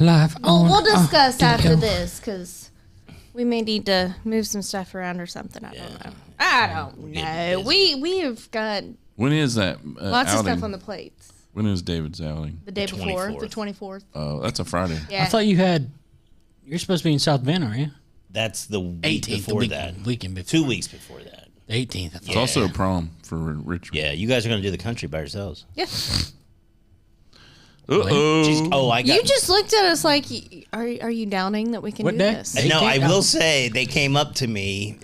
Life on. We'll discuss after this because we may need to move some stuff around or something. I don't know. We've got When is that lots outing? of stuff on the plates. When is David's outing? The day before, the 24th. Oh, that's a Friday. Yeah. I thought you're supposed to be in South Bend, aren't you? That's the week 18th, before weekend before. 2 weeks before that. The 18th. It's also a prom for Richmond. Yeah, you guys are going to do the country by yourselves. Yeah. Uh-oh. You just looked at us like, are you doubting that we can do this? No, I will say they came up to me.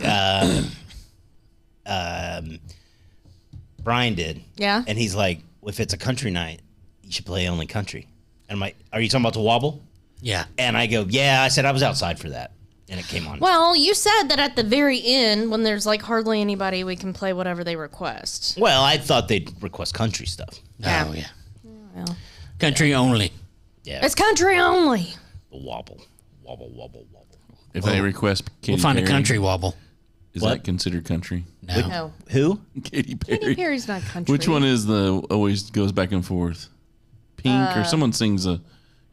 Brian did. Yeah. And he's like, if it's a country night, you should play only country. And I'm like, are you talking about the wobble? Yeah. And I go, yeah. I said I was outside for that. And it came on. Well, you said that at the very end, when there's like hardly anybody, we can play whatever they request. Well, I thought they'd request country stuff. Yeah. Oh, yeah. Well, Country only. Yeah. it's country only. The wobble. Wobble, wobble, wobble. If they request Katy We'll find Perry, a country wobble. is What? that considered country? No. Who? Katy Perry. Katy Perry's not country. Which one is always goes back and forth? Pink or someone sings a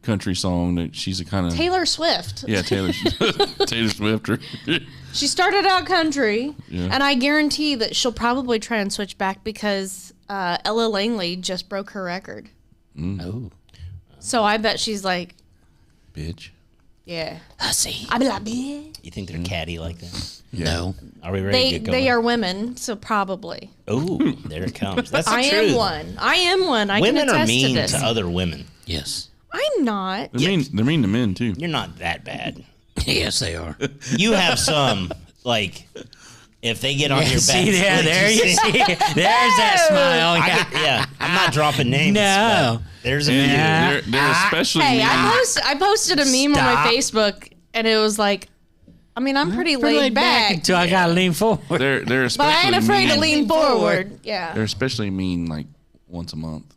country song that she's a kind of Taylor Swift. Yeah, Taylor Swift. She started out country, Yeah. and I guarantee that she'll probably try and switch back because Ella Langley just broke her record. Oh. So I bet she's like, Bitch. yeah. Hussy. I be like, bitch. You think they're catty like that? No. Are we ready to get going? They are women, so probably. Oh, there it comes. That's the I truth. am one. I am one. I Women can are attest mean to this. to other women. Yes. I'm not. They're mean to men too. You're not that bad. Yes, they are. You have some, like, if they get on your back. See there, there you see. There's that smile. I'm not dropping names. No. but there's a few. They're especially Hey, mean. I posted a meme on my Stop. Facebook, and it was like, I mean, I'm pretty laid back, until I gotta lean forward. They're but I especially ain't afraid mean. to lean forward. Yeah. They're especially mean like once a month.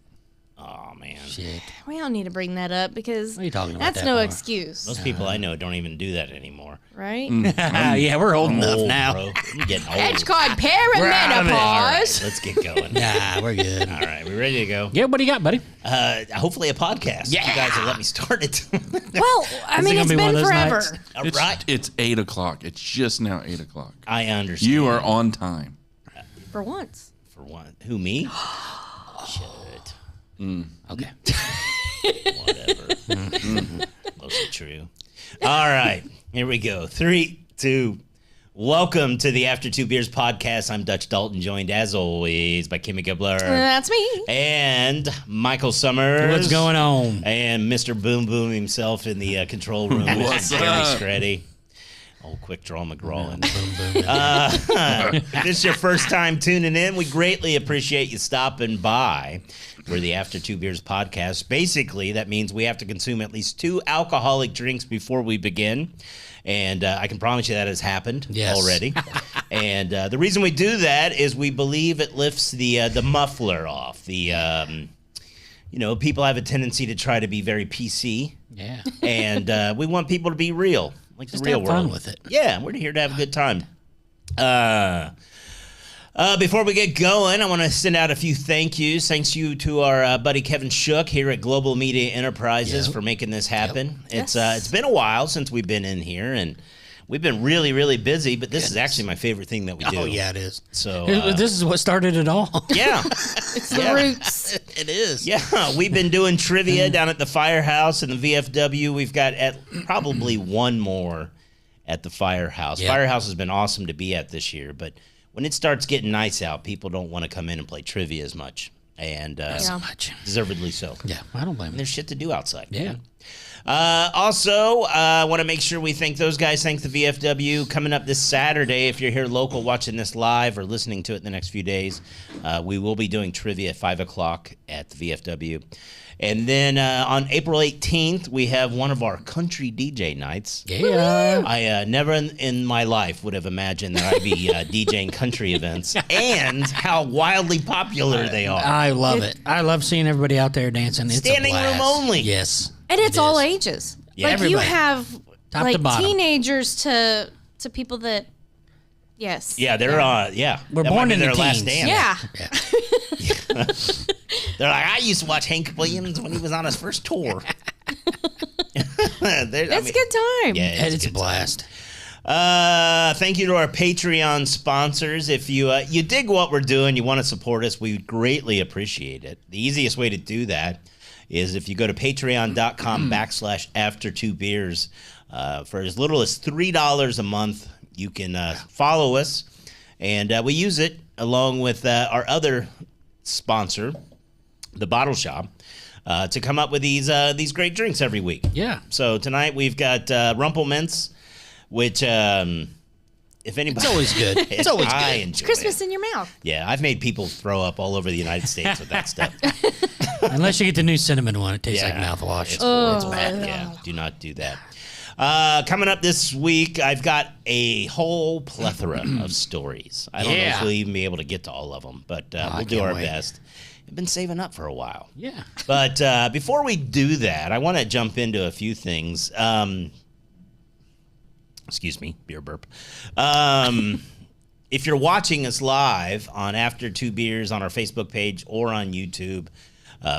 Oh, man. Shit. We don't need to bring that up because What are you talking about that's that no for? excuse, Most people I know don't even do that anymore. right? Yeah, we're old enough Old, now. bro. I'm getting old. It's called out of it. All right, perimenopause. let's get going. Nah, we're good. All right, we ready to go? Yeah, what do you got, buddy? Hopefully a podcast. Yeah. You guys will let me start it. Well, I mean, gonna it's be one been of those forever. nights? All It's, right. it's 8:00. It's just now 8:00. I understand. You are on time. For once. For one. Who, me? Shit. Okay. Whatever. Mostly true. All right. Here we go. 3, 2. Welcome to the After Two Beers podcast. I'm Dutch Dalton, joined as always by Kimmy Gibbler. That's me. And Michael Summers. What's going on? And Mr. Boom Boom himself in the control room. What's Jerry up? Screddy. Old Quick Draw McGraw. Boom, boom. If this is your first time tuning in, we greatly appreciate you stopping by. We're the After Two Beers podcast. Basically, that means we have to consume at least 2 alcoholic drinks before we begin. And I can promise you that has happened already. And the reason we do that is we believe it lifts the muffler off. People have a tendency to try to be very PC. Yeah. And we want people to be real. Like Just the real have world. fun with it. Yeah, we're here to have a good time. Before we get going, I want to send out a few thank yous. Thanks you to our buddy Kevin Shook here at Global Media Enterprises for making this happen. It's been a while since we've been in here, and we've been really, really busy, but this is actually my favorite thing that we do. Oh, yeah, it is. So this is what started it all. yeah. It's the roots. It is. Yeah, we've been doing trivia down at the Firehouse and the VFW. We've got probably one more at the Firehouse. Yep. Firehouse has been awesome to be at this year, but when it starts getting nice out, people don't want to come in and play trivia as much, and So much. deservedly so. Yeah, I don't blame There's you. shit to do outside. Yeah. Also, I want to make sure we thank those guys. Thank the VFW. Coming up this Saturday, if you're here local watching this live or listening to it in the next few days, we will be doing trivia at 5 o'clock at the VFW. And then on April 18th, we have one of our country DJ nights. Yeah. I never in my life would have imagined that I'd be DJing country events and how wildly popular they are. I love it. I love seeing everybody out there dancing. It's Standing a blast. room only. Yes. And it's It all is. ages. Yeah, like everybody. you have Top like to bottom. teenagers to people that, yes. Yeah, they're We're that born might be in their the last teens. dance. Yeah. They're like, I used to watch Hank Williams when he was on his first tour. It's a good time. Yeah, It's a good blast. Thank you to our Patreon sponsors. If you you dig what we're doing, you want to support us, we greatly appreciate it. The easiest way to do that is if you go to patreon.com/after2beers. For as little as $3 a month, you can follow us, and we use it along with our other sponsor, the Bottle Shop, to come up with these great drinks every week. Yeah. So tonight we've got Rumple Mints, which, if anybody, It's always good. It's always good. I enjoy Christmas it. in your mouth. Yeah, I've made people throw up all over the United States with that stuff. Unless you get the new cinnamon one, it tastes like mouthwash. It's bad. Yeah, do not do that. Coming up this week, I've got a whole plethora of stories. I don't know if we'll even be able to get to all of them, but we'll do our best. I've been saving up for a while. Yeah. But before we do that, I want to jump into a few things. Excuse me, beer burp. If you're watching us live on After Two Beers on our Facebook page or on YouTube,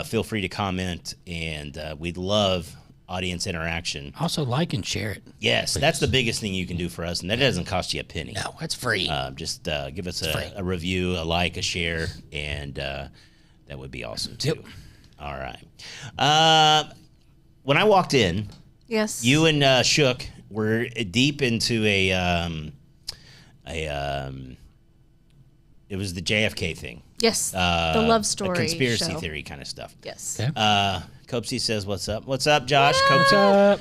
feel free to comment, and we'd love audience interaction. Also, like and share it. Yes, that's the biggest thing you can do for us, and that doesn't cost you a penny. No, it's free. Just give us a review, a like, a share, and that would be awesome too. Yep. All right. When I walked in, Yes. you and Shook were deep into it was the JFK thing. Yes. The love story. A conspiracy show. theory kind of stuff. Yes. Okay. Copesy says, "What's up? What's up, Josh?" What's Copesy. up?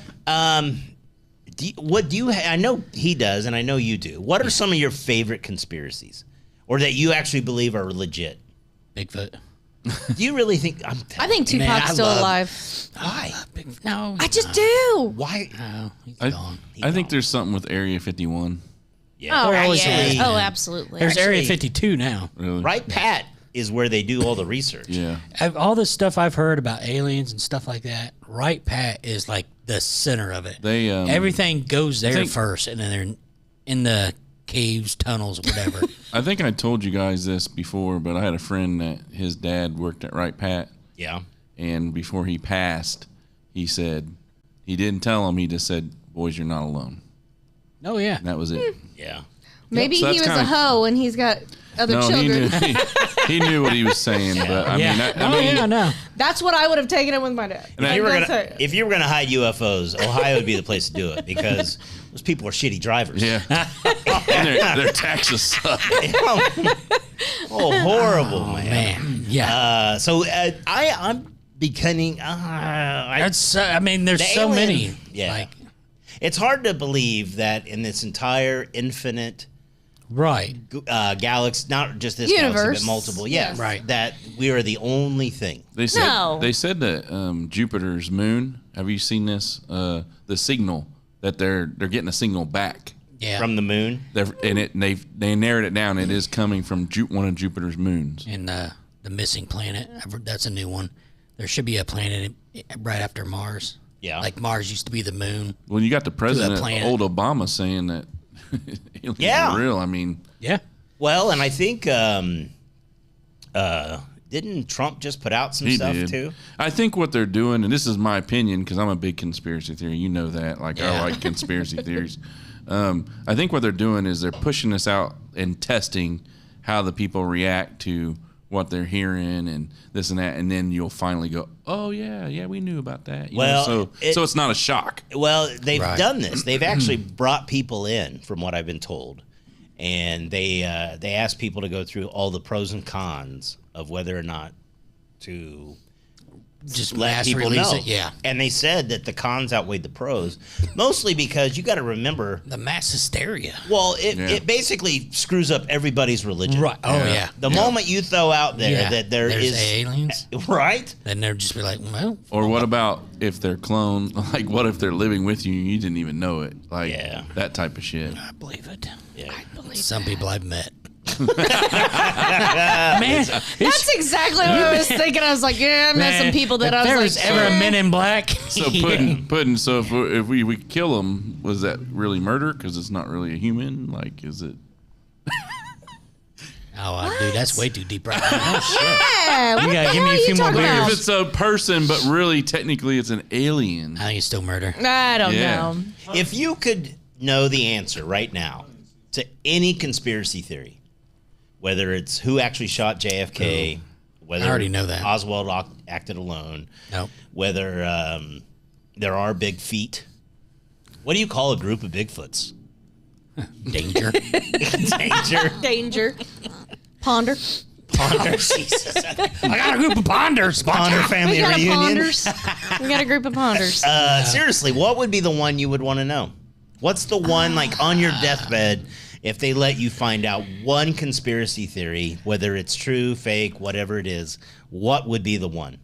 What do you? I know he does, and I know you do. What are some of your favorite conspiracies, or that you actually believe are legit? Bigfoot. Do you really think? I think Tupac's still alive. Why? No. I just do. Why? No, he's I, gone. I think there's something with Area 51. Yeah. Oh, There always yeah. is. Oh, absolutely. There's Area Actually- 52 now. Really? Right, Pat is where they do all the research. Yeah. All the stuff I've heard about aliens and stuff like that, Right Pat is like the center of it. They Everything goes there think- first, and then they're in the caves, tunnels, whatever. I think I told you guys this before, but I had a friend that his dad worked at Right Pat, Yeah. and before he passed, he said he didn't tell him. He just said, "Boys, you're not alone." Oh, yeah. And that was it. Yeah. Maybe so he that's was a kinda- hoe and he's got other No, children. he knew what he was saying, but I Yeah. mean, Yeah, no. That's what I would have taken it with my dad. And If you, were That's gonna, it. if you were gonna hide UFOs, Ohio would be the place to do it because those people are shitty drivers. yeah, and their taxes suck. Oh, horrible, man. Man, yeah. I'm beginning. That's, I mean, there's The so alien- many. Yeah. Like, It's hard to believe that in this entire infinite right. galaxy, not just this galaxy, Universe. but multiple, yeah, Yes. Right. that we are the only thing. They said No. they said that Jupiter's moon. Have you seen this? The signal that they're getting a signal back. Yeah. From the moon. They narrowed it down. It is coming from one of Jupiter's moons. And the missing planet. That's a new one. There should be a planet right after Mars. Yeah. Like Mars used to be the moon. Well, you got the president, planet. old Obama, saying that aliens Yeah. are real. I mean, Yeah. Well, and I think didn't Trump just put out some he stuff did. too? I think what they're doing, and this is my opinion because I'm a big conspiracy theory. You know that. Like Yeah. I like conspiracy theories. I think what they're doing is they're pushing this out and testing how the people react to what they're hearing and this and that, and then you'll finally go, "Oh yeah, we knew about that." You Well, know, so it's not a shock. Well, they've Right. done this. They've actually brought people in, from what I've been told, and they asked people to go through all the pros and cons of whether or not to Just let mass people release know. it. Yeah. And they said that the cons outweighed the pros, mostly because you got to remember. The mass hysteria. Well, it, Yeah. it basically screws up everybody's religion. Right. Oh, Yeah. yeah. The moment you throw out there Yeah. that There's is aliens. right. Then they'll just be like, well, Or what about if they're cloned? Like, what if they're living with you and you didn't even know it? Like Yeah. that type of shit. I believe it. Yeah. Some people I've met. Man, That's exactly what I was thinking. I was like, yeah, I met some people that if I there was was like, ever a eh. Men in Black. So pudding. So if we kill him, was that really murder? Because it's not really a human. Like, is it? Oh, dude, that's way too deep right now. Yeah, what You gotta the give me hell a are few you more talking beers. about? If it's a person, but really technically it's an alien. I think it's still murder. I don't Yeah. know. If you could know the answer right now to any conspiracy theory, whether it's who actually shot JFK, whether I already know that. Oswald acted alone, Nope. whether there are big feet, what do you call a group of Bigfoots? Danger. Danger. Danger. Ponder. Ponder. Jesus. I got a group of ponders. Ponder family We got a reunion. ponders. We got a group of ponders. Seriously, what would be the one you would want to know? What's the one, like, on your deathbed, if they let you find out one conspiracy theory, whether it's true, fake, whatever it is, what would be the one?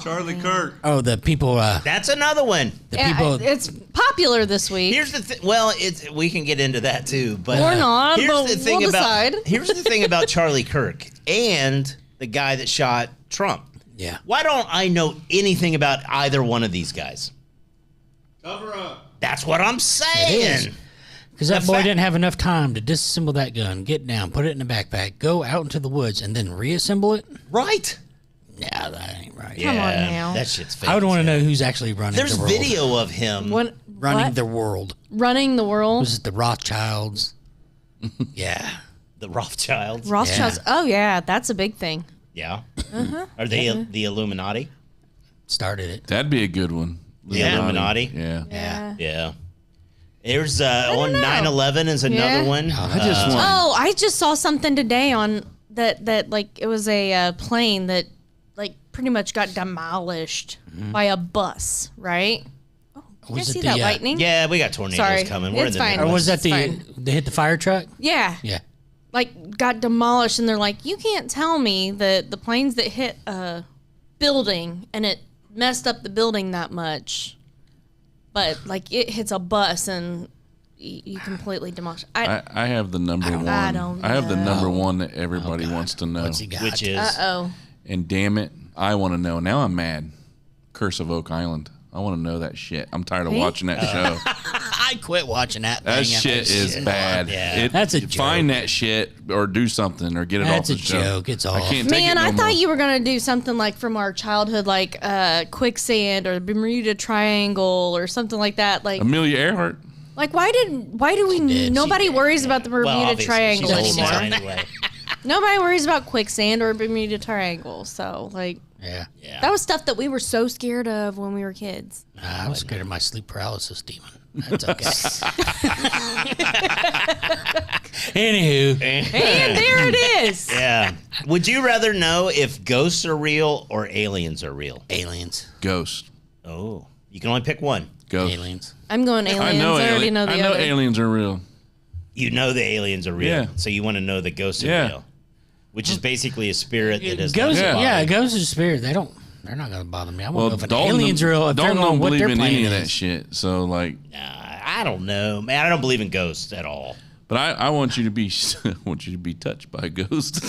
Charlie Kirk. Oh, the people. That's another one. The Yeah, people. it's popular this week. Here's the thing. Well, we can get into that too, but Or not, Here's but the thing we'll about decide. here's the thing about Charlie Kirk and the guy that shot Trump. Yeah. Why don't I know anything about either one of these guys? Cover up. That's what I'm It saying. is. Because that The boy fact- didn't have enough time to disassemble that gun, get down, put it in a backpack, go out into the woods, and then reassemble it. Right? Yeah, that ain't right. Come on now. That shit's fake. I would as want to hell. know who's actually running There's the world. video of him. Running what? the world. Running the world. Was it the Rothschilds? Yeah. The Rothschilds. Rothschilds. Yeah. Oh yeah, that's a big thing. Yeah. Are they the Illuminati? Started it. That'd be a good one. The Illuminati? Yeah. Yeah. Yeah. There's on know. 9/11 is another Yeah. one. I just want. Oh, I just saw something today on that like it was a plane that like pretty much got demolished by a bus, right? Oh, you guys Was it see the, that lightning? Yeah, we got tornadoes Sorry. coming. We're It's in the fine. Or was It's that fine. they hit the fire truck? Yeah. Yeah. Like got demolished, and they're like, you can't tell me that the planes that hit a building and it messed up the building that much, but like it hits a bus and you completely demolish. I have the number one. I don't I have the know. number one that everybody wants to know. What's he got? which is Uh-oh. And damn it, I want to know. Now I'm mad. Curse of Oak Island. I want to know that shit. I'm tired of Me? watching that show. I quit watching that thing. That shit is bad. Yeah. That's a Find that shit or do something or get it That's off a the show. joke. It's I off. can't take it Man, no I more. thought you were gonna do something like from our childhood, like quicksand or the Bermuda Triangle or something like that. Like, Amelia Earhart. like why do we? did. Nobody worries about the well, Bermuda obviously, Triangle she's old now anymore. anyway. Nobody worries about quicksand or Bermuda Triangle. So, like, Yeah. Yeah. that was stuff that we were so scared of when we were kids. I was scared of my sleep paralysis demon. That's okay. Anywho, And there it is. Yeah. Would you rather know if ghosts are real or aliens are real? aliens. Ghost. Oh, you can only pick one. Ghost. Aliens. I'm going aliens. I, already know the I know other. aliens are real. You know the aliens are real, Yeah. so you want to know the ghosts are Yeah. real, which is basically a spirit that is Ghosts, Yeah. yeah, ghosts are spirits. They're not going to bother me. I want Well, to know if an Dalton, alien's real. If Dalton they're on don't what believe their in any planet of that is. shit. So like, I don't know, man. I don't believe in ghosts at all. but I want you to be I want you to be touched by a ghost.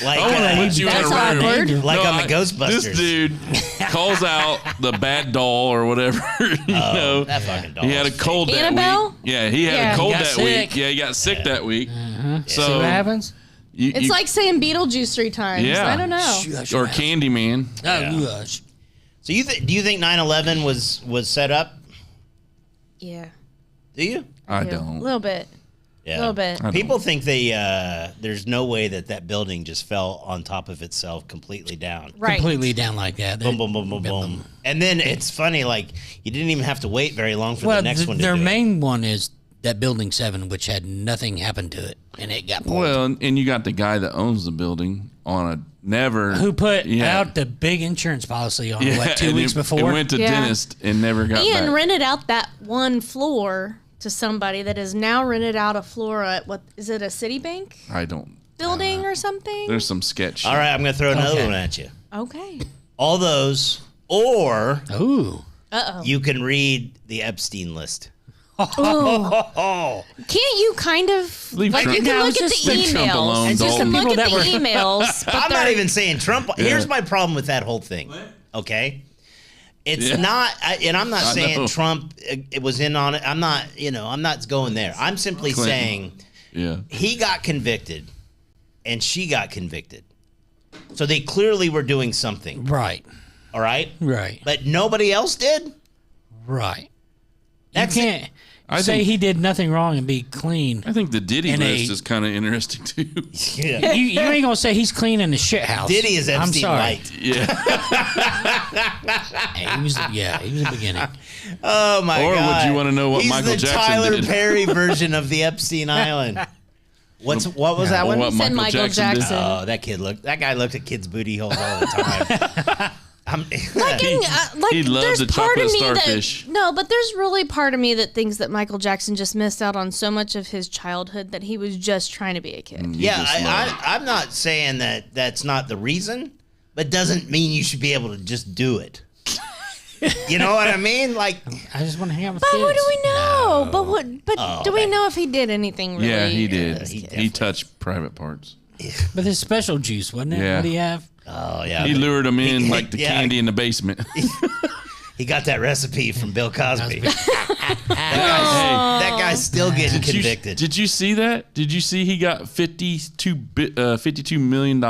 Like, I want to put you in That's a room. awkward. Like on the I- Ghostbusters. This dude calls out the bad doll or whatever. You know, that fucking doll. he had a is cold that Annabelle? week. Yeah, he had Yeah. a cold He got that sick. week. Yeah, he got sick that week. So See what happens? It's like saying Beetlejuice 3 times. Yeah. I don't know. or Candyman. Oh, So do you think 9/11 was set up? Yeah. Do you? I A don't. little bit. Yeah. A little bit. I don't. People think there's no way that building just fell on top of itself completely down. Right. completely down like that. Boom, boom, boom, boom, boom. And then it's funny, like you didn't even have to wait very long for Well, the next one to their do it. main one is that Building 7, which had nothing happen to it, and it got pulled. Well, and you got the guy that owns the building on a never Who put Yeah. out the big insurance policy on Yeah, what 2 and weeks it, before? It went to Yeah. dentist and never got And back. rented out that one floor to somebody that has now rented out a floor at what is it, a Citibank I don't. building or something? There's some sketch. All right, I'm going to throw another Okay. one at you. Okay. All those, or Ooh. you can read the Epstein list. Can't you kind of Leave like Trump- you can Now, look at the just leave Trump alone, emails? You Dalton. can look People at that the were- emails. But I'm not they're- even saying Trump. Here's my problem with that whole thing. Okay. It's Yeah. not, and I'm not I saying know. Trump it was in on it. I'm not going there. I'm simply Clinton. saying Yeah. he got convicted and she got convicted. So they clearly were doing something. Right. All right? Right. But nobody else did? Right. That's you can't say he did nothing wrong and be clean. I think the Diddy And list is kind of interesting too. Yeah. You ain't gonna say he's clean in the shit house. Diddy is I'm Epstein sorry. Light. Yeah. Hey, he was the beginning. Oh my Or would God! you wanna know what He's Michael the Jackson Tyler did? Perry version of the Epstein Island. What was that one? What He said Michael Michael Jackson did? Jackson. Oh, that guy looked at kids' booty holes all the time. He loves there's the part of chocolate me starfish. no, but there's really part of me that thinks that Michael Jackson just missed out on so much of his childhood that he was just trying to be a kid. Yeah, just love I'm not saying that that's not the reason, but doesn't mean you should be able to just do it. You know what I mean? Like, I just want to hang out with But kids. what do we know? But what? But Oh, do we that- know if he did anything really? Yeah, he did. he He definitely- touched private parts. With his special juice, wasn't it? Yeah. What do you have? oh yeah, He lured him in like the Yeah. candy in the basement. he got that recipe from Bill Cosby. That guy's still getting convicted. Did you see that? Did you see he got $52 million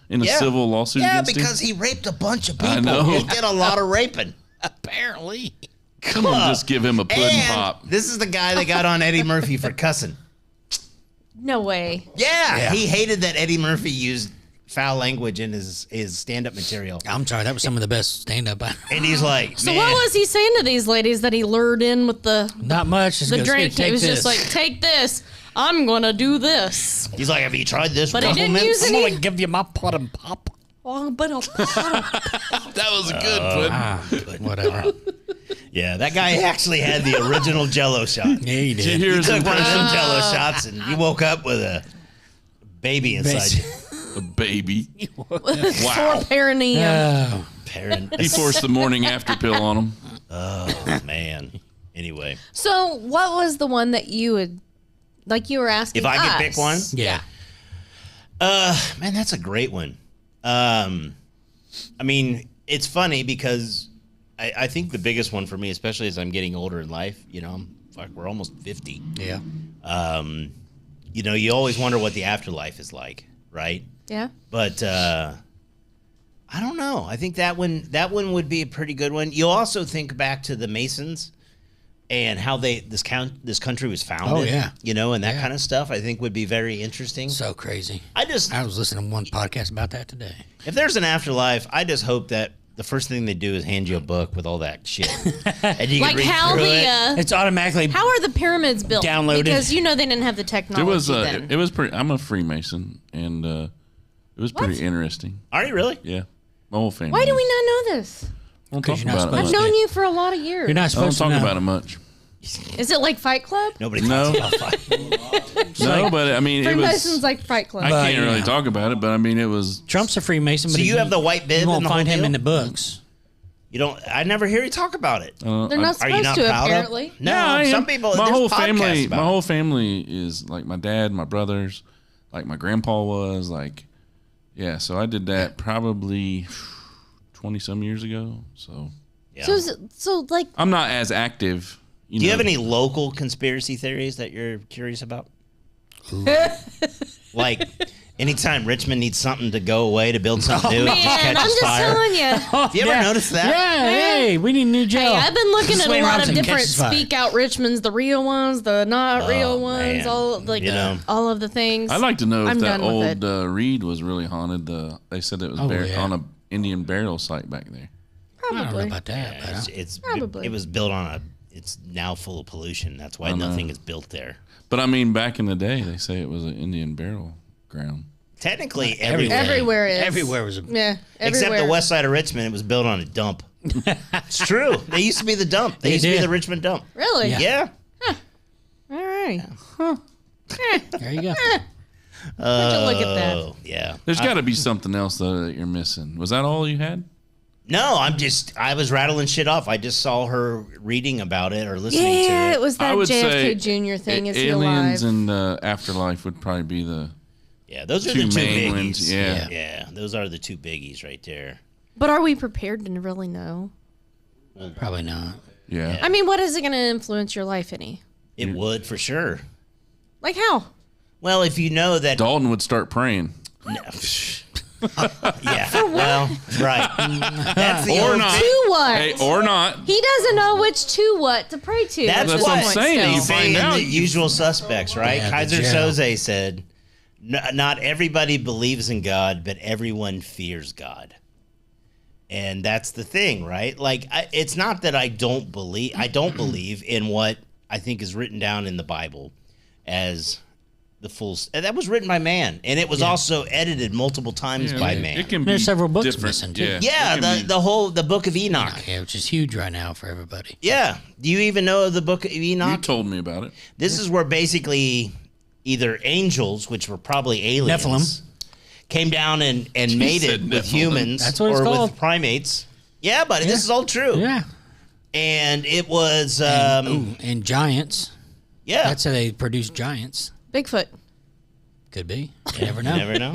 in a civil lawsuit Yeah, against because him? he raped a bunch of people. I know. He did a lot of raping. Apparently. Come on, just give him a pudding And pop. this is the guy that got on Eddie Murphy for cussing. No way. Yeah, he hated that Eddie Murphy used foul language in his stand-up material. I'm sorry, that was some of the best stand-up. And he's like, So man, what was he saying to these ladies that he lured in with the Not much. Just the goes, drink? "Here, It take was this." just like, take this. I'm gonna do this. he's like, have you tried this? But he Ruffle didn't Mints?" use I'm any. gonna give you my pudding pop. Oh, but That was a good pudding. Whatever. Yeah, that guy actually had the original Jello shot. Yeah, he Did you did. hear He his took one of them impression? Jello shots, and you woke up with a baby inside you. A baby. for perineum. Oh, Parent. He forced the morning after pill on him. Oh man. Anyway, So what was the one that you would like? You were asking if I could us. pick one, yeah. man, that's a great one. I mean, it's funny because I think the biggest one for me, especially as I'm getting older in life, we're almost 50. Yeah. You always wonder what the afterlife is like, right? Yeah. But I don't know. I think that one would be a pretty good one. You'll also think back to the Masons and how this country was founded. Oh, yeah. And that Yeah. kind of stuff. I think would be very interesting. So crazy. I was listening to one podcast about that today. if there's an afterlife, I just hope that the first thing they do is hand you a book with all that shit, and you Like can read how through the it. It's automatically. how are the pyramids built? Downloaded. Because they didn't have the It technology was then. it was pretty. I'm a Freemason, and it was pretty interesting. Are you really? Yeah, my whole family. Why do we is. not know this? Don't 'Cause talk you're not about it I've much. supposed known you for a lot of years. You're not I don't supposed to talk know. about it much. Is it like Fight Club? Nobody No. talks about fight. No, but I mean, it Freemasons was. like Fight Club. I can't you really know. talk about it, but I mean, it was. Trump's a Freemason, but So you have the white bib You won't and the find whole him deal? in the books. You don't. I never hear you talk about it. They're not Are you supposed not to, proud apparently. of? No, Yeah, I am. some people. My there's whole podcasts family. about My it. whole family is like my dad, my brothers, like my grandpa was like. Yeah, so I did that probably 20 some years ago. So Yeah. So like, I'm not as active. Do you have any local conspiracy theories that you're curious about? Like, anytime Richmond needs something to go away to build something new, it just man, I'm catches just fire. telling you. Have you ever noticed that? Yeah, hey, we need a new jail. Hey, I've been looking at a Wayne lot of Robinson different catches fire. speak out Richmonds, the real ones, the not real ones, man. all like You know. all of the things. I'd like to know if I'm that done with old Reed was really haunted. They said it was yeah. on a Indian burial site back there. I don't know Probably. about that. but, Probably. It was built on it's now full of pollution. That's why nothing is built there. But I mean, back in the day, they say it was an Indian burial ground. Technically, everywhere. Everywhere is. Everywhere was a. Yeah. Except Everywhere. the west side of Richmond, it was built on a dump. It's true. They used to be the dump. They They used to be did. the Richmond dump. Really? Yeah. All right. There you go. Would you look at that? Oh, yeah. There's got to be something else though that you're missing. Was that all you had? No, I was rattling shit off. I just saw her reading about it or listening to Yeah, it. it was I that would say JFK Jr. thing. Is he aliens alive? and afterlife would probably be the. Yeah, those are Two the two main biggies. ones, yeah. Yeah, those are the two biggies right there. But are we prepared to really know? Probably not. Yeah. I mean, what is it going to influence your life any? It would for sure. Like how? Well, if you know that, Dalton would start praying. yeah. Well, right. That's the Or old not. thing. To what? Hey, or not. He doesn't know which to what to pray to. That's what I'm saying. still. You He's saying find out. the usual suspects, right? Yeah, the Kaiser jail. Soze said, "Not everybody believes in God, but everyone fears God." And that's the thing, right? Like, it's not that I don't believe in what I think is written down in the Bible as the full. That was written by man, and it was also edited multiple times by man. It can There's be several books different. missing, too. Yeah, it can be- the Book of Enoch. Yeah, which is huge right now for everybody. Yeah. Do you even know the Book of You Enoch? told me about it. This is where basically either angels, which were probably aliens, Nephilim. came down and made said it with Nephilim. humans That's what it's or called. with primates. Yeah, but this is all true. Yeah. And it was, Ooh, and giants. yeah. That's how they produce giants. Bigfoot. Could be. You never know. You never know.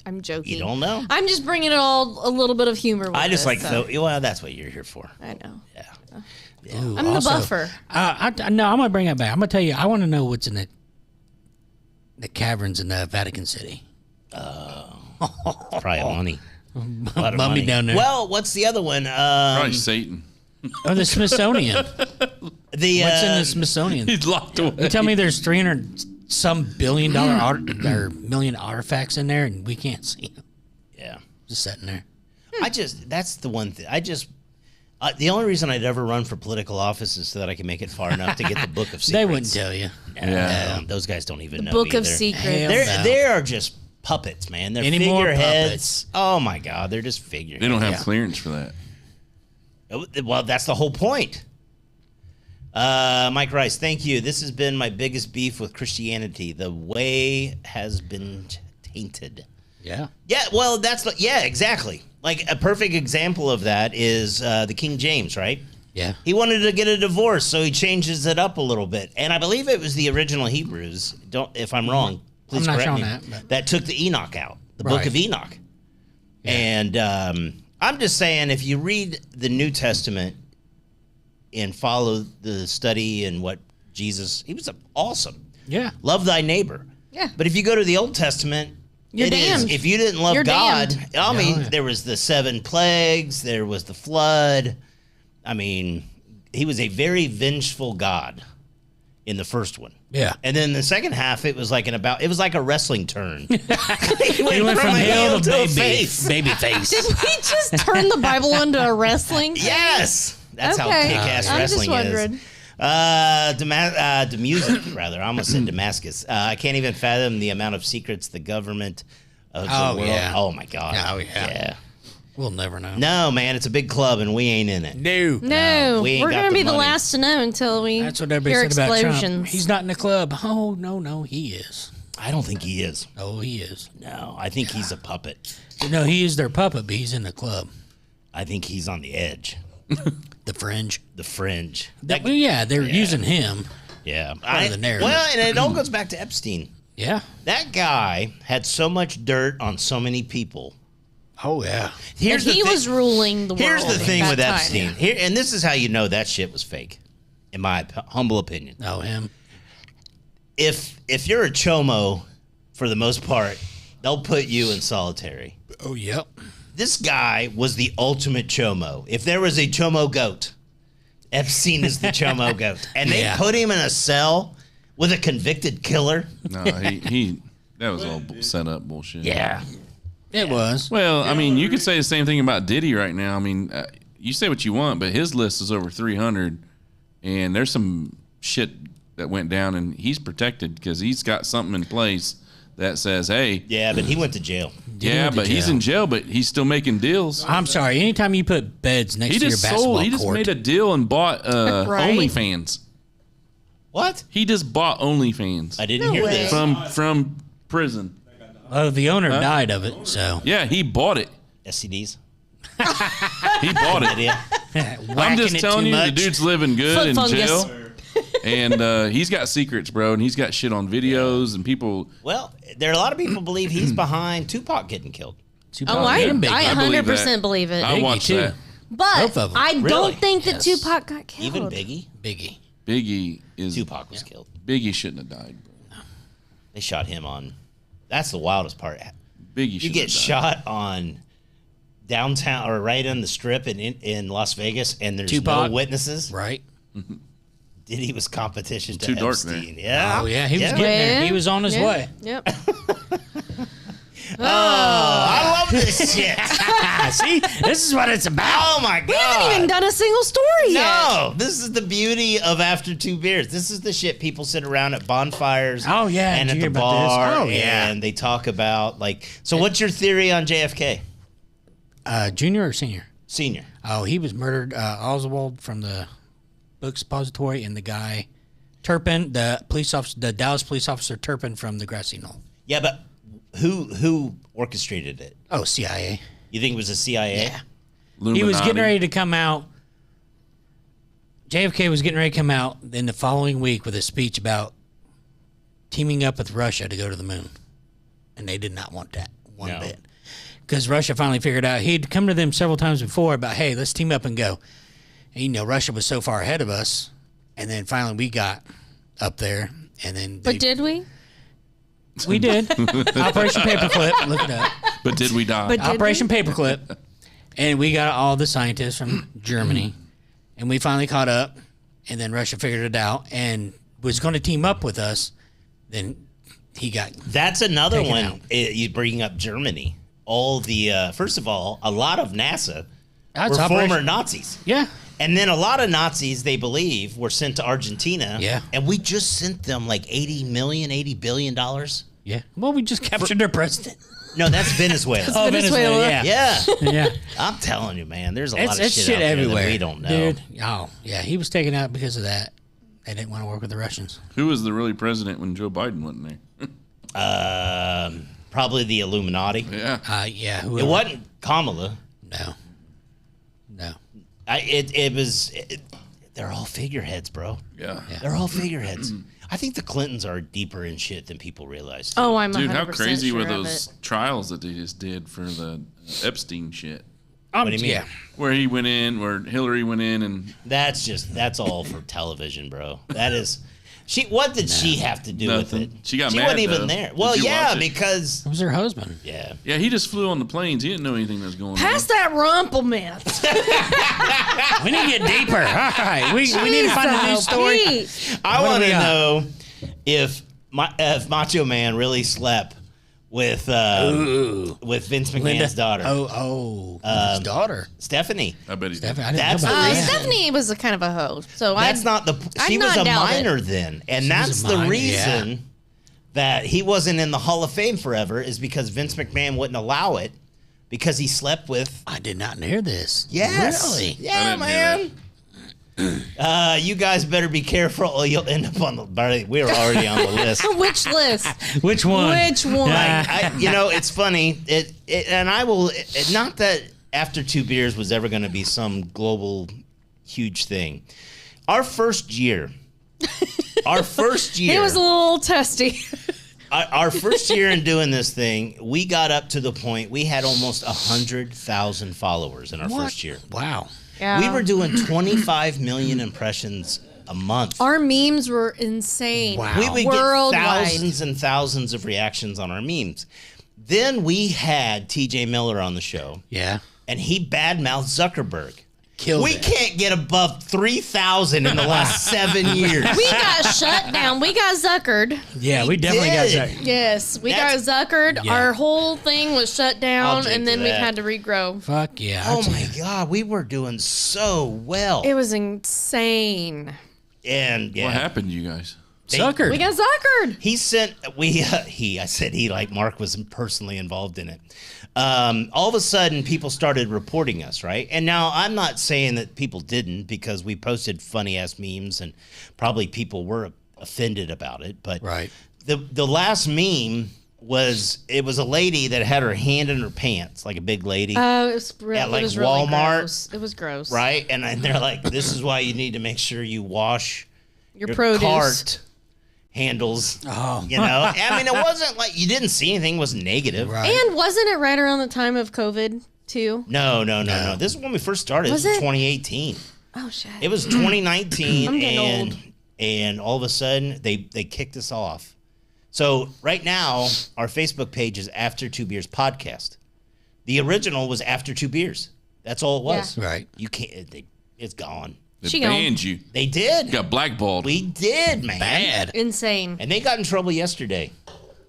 I'm joking. You don't know. I'm just bringing it all a little bit of humor. With I just this, like, so. well, that's what you're here for. I know. Yeah. Ooh, I'm also, the buffer. No, I'm gonna bring it back. I'm gonna tell you. I want to know what's in the caverns in the Vatican City. Probably money. A lot of Mummy money. down there. Well, what's the other one? Probably Satan. Oh, the Smithsonian. The What's in the Smithsonian? He's locked away. You tell me there's 300 some $billion or million artifacts in there, and we can't see them. yeah. Just sitting there. That's the one thing. The only reason I'd ever run for political office is so that I can make it far enough to get the Book of Secrets. They wouldn't tell you. Yeah. Those guys don't even know. Book of either. Secrets. Hell no. They are just puppets, man. They're Any more figureheads. Oh my God, they're just figureheads. They don't have Yeah. clearance for that. Well, that's the whole point. Mike Rice, thank you. This has been my biggest beef with Christianity. The way has been tainted. Yeah. Yeah, well, exactly. Like a perfect example of that is the King James, right? Yeah. He wanted to get a divorce, so he changes it up a little bit. And I believe it was the original Hebrews. If I'm wrong, please I'm not correct me. showing that, but- Took the Enoch out, the Book Right. of Enoch. And I'm just saying, if you read the New Testament and follow the study and what Jesus, he was awesome. Yeah. Love thy neighbor. Yeah. But if you go to the Old Testament, You're damned. if you didn't love You're God, damned. I mean, yeah. there was the 7 plagues, there was the flood. I mean, he was a very vengeful God in the first one. Yeah. And then the second half, it was like a wrestling turn. he He went from a heel to a baby face. face. Did we just turn the Bible into a wrestling? Yes, that's how Okay. kick-ass I'm just wrestling wondering. is. Music, rather. I almost said Damascus. I can't even fathom the amount of secrets the government of the Oh, world. yeah. Oh my God. Oh, yeah. We'll never know. No, man, it's a big club and we ain't in it. No. No, we ain't we're got going to the be the money. last to know until we That's what everybody hear said about Trump. explosions. He's not in the club. Oh, no, he is. I don't think he is. Oh, he is. No, I think he's a puppet. No, he is their puppet, but he's in the club. I think he's on the edge, The fringe. the fringe. Well, yeah, they're using him. Yeah. of the narrative. Well, and it all goes back to Epstein. Yeah. That guy had so much dirt on so many people. Oh, yeah. And he was ruling the world. Here's the at thing that with time. Epstein. Here, and this is how you know that shit was fake, in my humble opinion. Oh, him. If you're a chomo, for the most part, they'll put you in solitary. Oh, yep. This guy was the ultimate chomo. If there was a chomo goat, Epstein is the chomo goat. And they Yeah. put him in a cell with a convicted killer. No, he that was all set up bullshit. It was. Well, I mean, you could say the same thing about Diddy right now. I mean, you say what you want, but his list is over 300, and there's some shit that went down, and he's protected because he's got something in place that says, hey, Yeah, but he went to jail. yeah, went to but he's jail. in jail, but he's still making deals. I'm sorry. Anytime you put beds next He to your just basketball he just court, made a deal and bought Right. OnlyFans. What? He just bought OnlyFans I didn't hear way. this. from prison. the owner died of it, so. Yeah, he bought it. STDs? He bought it. Yeah. I'm Whacking just it telling too you, the much. dude's living good Foot in fungus. jail. And he's got secrets, bro, and he's got shit on videos and people. Well, there are a lot of people believe he's behind Tupac getting killed. Tupac Oh, I and Biggie. I believe 100% that. believe it. I Biggie, watched too. that. But Both of them. I Really? don't think that Yes. Tupac got killed. Even Biggie? Biggie. Biggie is Tupac was killed. Biggie shouldn't have died, bro. They shot him on. That's the wildest part. Biggie You get shot on downtown or right on the strip in Las Vegas, and there's Tupac. no witnesses. Right. Diddy was competition to too dark there. Epstein. Yeah. Oh yeah, he was getting there. He was on his way. Yep. Oh, I love this shit. See, this is what it's about. Oh my god. We haven't even done a single story yet. No, this is the beauty of After 2 Beers. This is the shit people sit around at bonfires. Oh, yeah. And Did at you the hear about this? bar. Oh, yeah. And they talk about like. So, what's your theory on JFK? Junior or senior? Senior. Oh, he was murdered. Oswald from the book suppository, and the guy Turpin, the police officer, the Dallas police officer Turpin from the Grassy Knoll. Yeah, but who orchestrated it? Oh, CIA. You think it was the CIA? Yeah. He was getting ready to come out. JFK was getting ready to come out in the following week with a speech about teaming up with Russia to go to the moon. And they did not want that one bit. Because Russia finally figured out, he'd come to them several times before about, hey, let's team up and go. And, you know, Russia was so far ahead of us. And then finally we got up there. And then But did we? We did. Operation Paperclip. Look it up. But did we die? But did Operation Paperclip. And we got all the scientists from Germany. And we finally caught up. And then Russia figured it out and was going to team up with us. Then he got. That's another taken one. out. You bring up Germany. All the first of all, a lot of NASA That's were Operation- former Nazis. Yeah. And then a lot of Nazis, they believe, were sent to Argentina. Yeah. And we just sent them like $80 billion. Yeah. Well, we just captured their president. No, that's Venezuela. Oh, Venezuela. Yeah. Yeah. Yeah. I'm telling you, man, there's a lot It's of shit, out there everywhere. that we don't know. Dude. Oh, yeah. He was taken out because of that. They didn't want to work with the Russians. Who was the really president when Joe Biden wasn't there? Probably the Illuminati. Yeah. Yeah. It Whoever. wasn't Kamala. No. No. They're all figureheads, bro. Yeah. They're all figureheads. I think the Clintons are deeper in shit than people realize. Oh, I'm Dude, 100% how crazy sure were of those it. trials that they just did for the Epstein shit? What do you mean? Yeah. Where he went in, where Hillary went in, and That's all for television, bro. That is, what did she have to do Nothing. with it? She got She mad, wasn't even though. there. Did Well, you yeah, watch it? because It was her husband. yeah. yeah, he just flew on the planes. He didn't know anything that was going Pass on. that rumplement. We need to get deeper. All right. We need to find a new story. Pete. I What do want we to got? know if Macho Man really slept with Vince McMahon's daughter, His daughter. Stephanie. I bet he did. Stephanie. I didn't That's know about the that. reason. Stephanie was a kind of a hoe. So That's not the. She I'd was not a doubt it. minor then, and She was that's a the minor, reason yeah. that he wasn't in the Hall of Fame forever. Is because Vince McMahon wouldn't allow it because he slept with. I did not hear this. Yes. Really? Yeah, didn't hear man. You guys better be careful, or you'll end up on the. We're already on the list. Which list? Which one? Which one? It's funny. And I will. Not that After 2 Beers was ever going to be some global, huge thing. Our first year. It was a little testy. Our first year in doing this thing, we got up to the point we had almost 100,000 followers in our first year. Wow. Yeah. We were doing 25 million impressions a month. Our memes were insane. Wow. We would get Worldwide. thousands and thousands of reactions on our memes. Then we had TJ Miller on the show, Yeah. and he badmouthed Zuckerberg. Killed We it. can't get above 3,000 in the last 7 years. We got shut down. We got zuckered. Yeah, we definitely got did. that. Yes, we That's- got zuckered. Yeah. Our whole thing was shut I'll down, drink and to then we that. had to regrow. Fuck yeah. Oh my God, we were doing so well. It was insane. And yeah, What happened to you guys? Sucker. We got zuckered. he sent I said he like Mark was personally involved in it. All of a sudden people started reporting us, right? And now I'm not saying that people didn't, because we posted funny ass memes and probably people were offended about it, but Right. the last meme was a lady that had her hand in her pants, like a big lady. It was At, like, it was really Walmart, gross. It was gross. right? And they're like, this is why you need to make sure you wash Your your produce. cart handles. Oh. You know, I mean, it wasn't like you didn't see anything was negative. Right. And wasn't it right around the time of COVID too? No. This is when we first started. Was This was it? 2018. Oh shit. It was 2019, I'm getting and old. and all of a sudden they kicked us off. So right now, our Facebook page is After Two Beers Podcast. The original was After Two Beers. That's all it was. Yeah. Right. You can't. It's gone. They She gone. banned you. They did. You got blackballed. We did, man. Bad. Insane. And they got in trouble yesterday.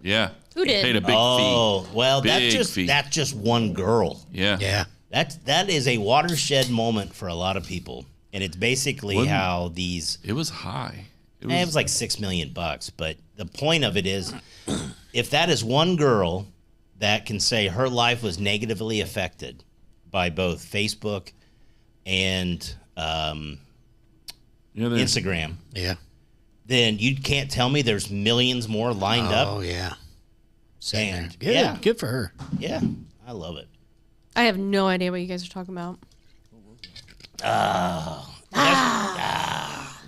Yeah. Who did? Paid a big Oh, well, Big fee. that's just one girl. fee. Yeah. Yeah. That is a watershed moment for a lot of people, and it's basically Wasn't- how these. It was high. It It was like $6 million, but the point of it is, if that is one girl that can say her life was negatively affected by both Facebook and Instagram, Yeah. then you can't tell me there's millions more lined Oh, up. yeah. Same there. And Good. yeah. Good for her. Yeah, I love it. I have no idea what you guys are talking about.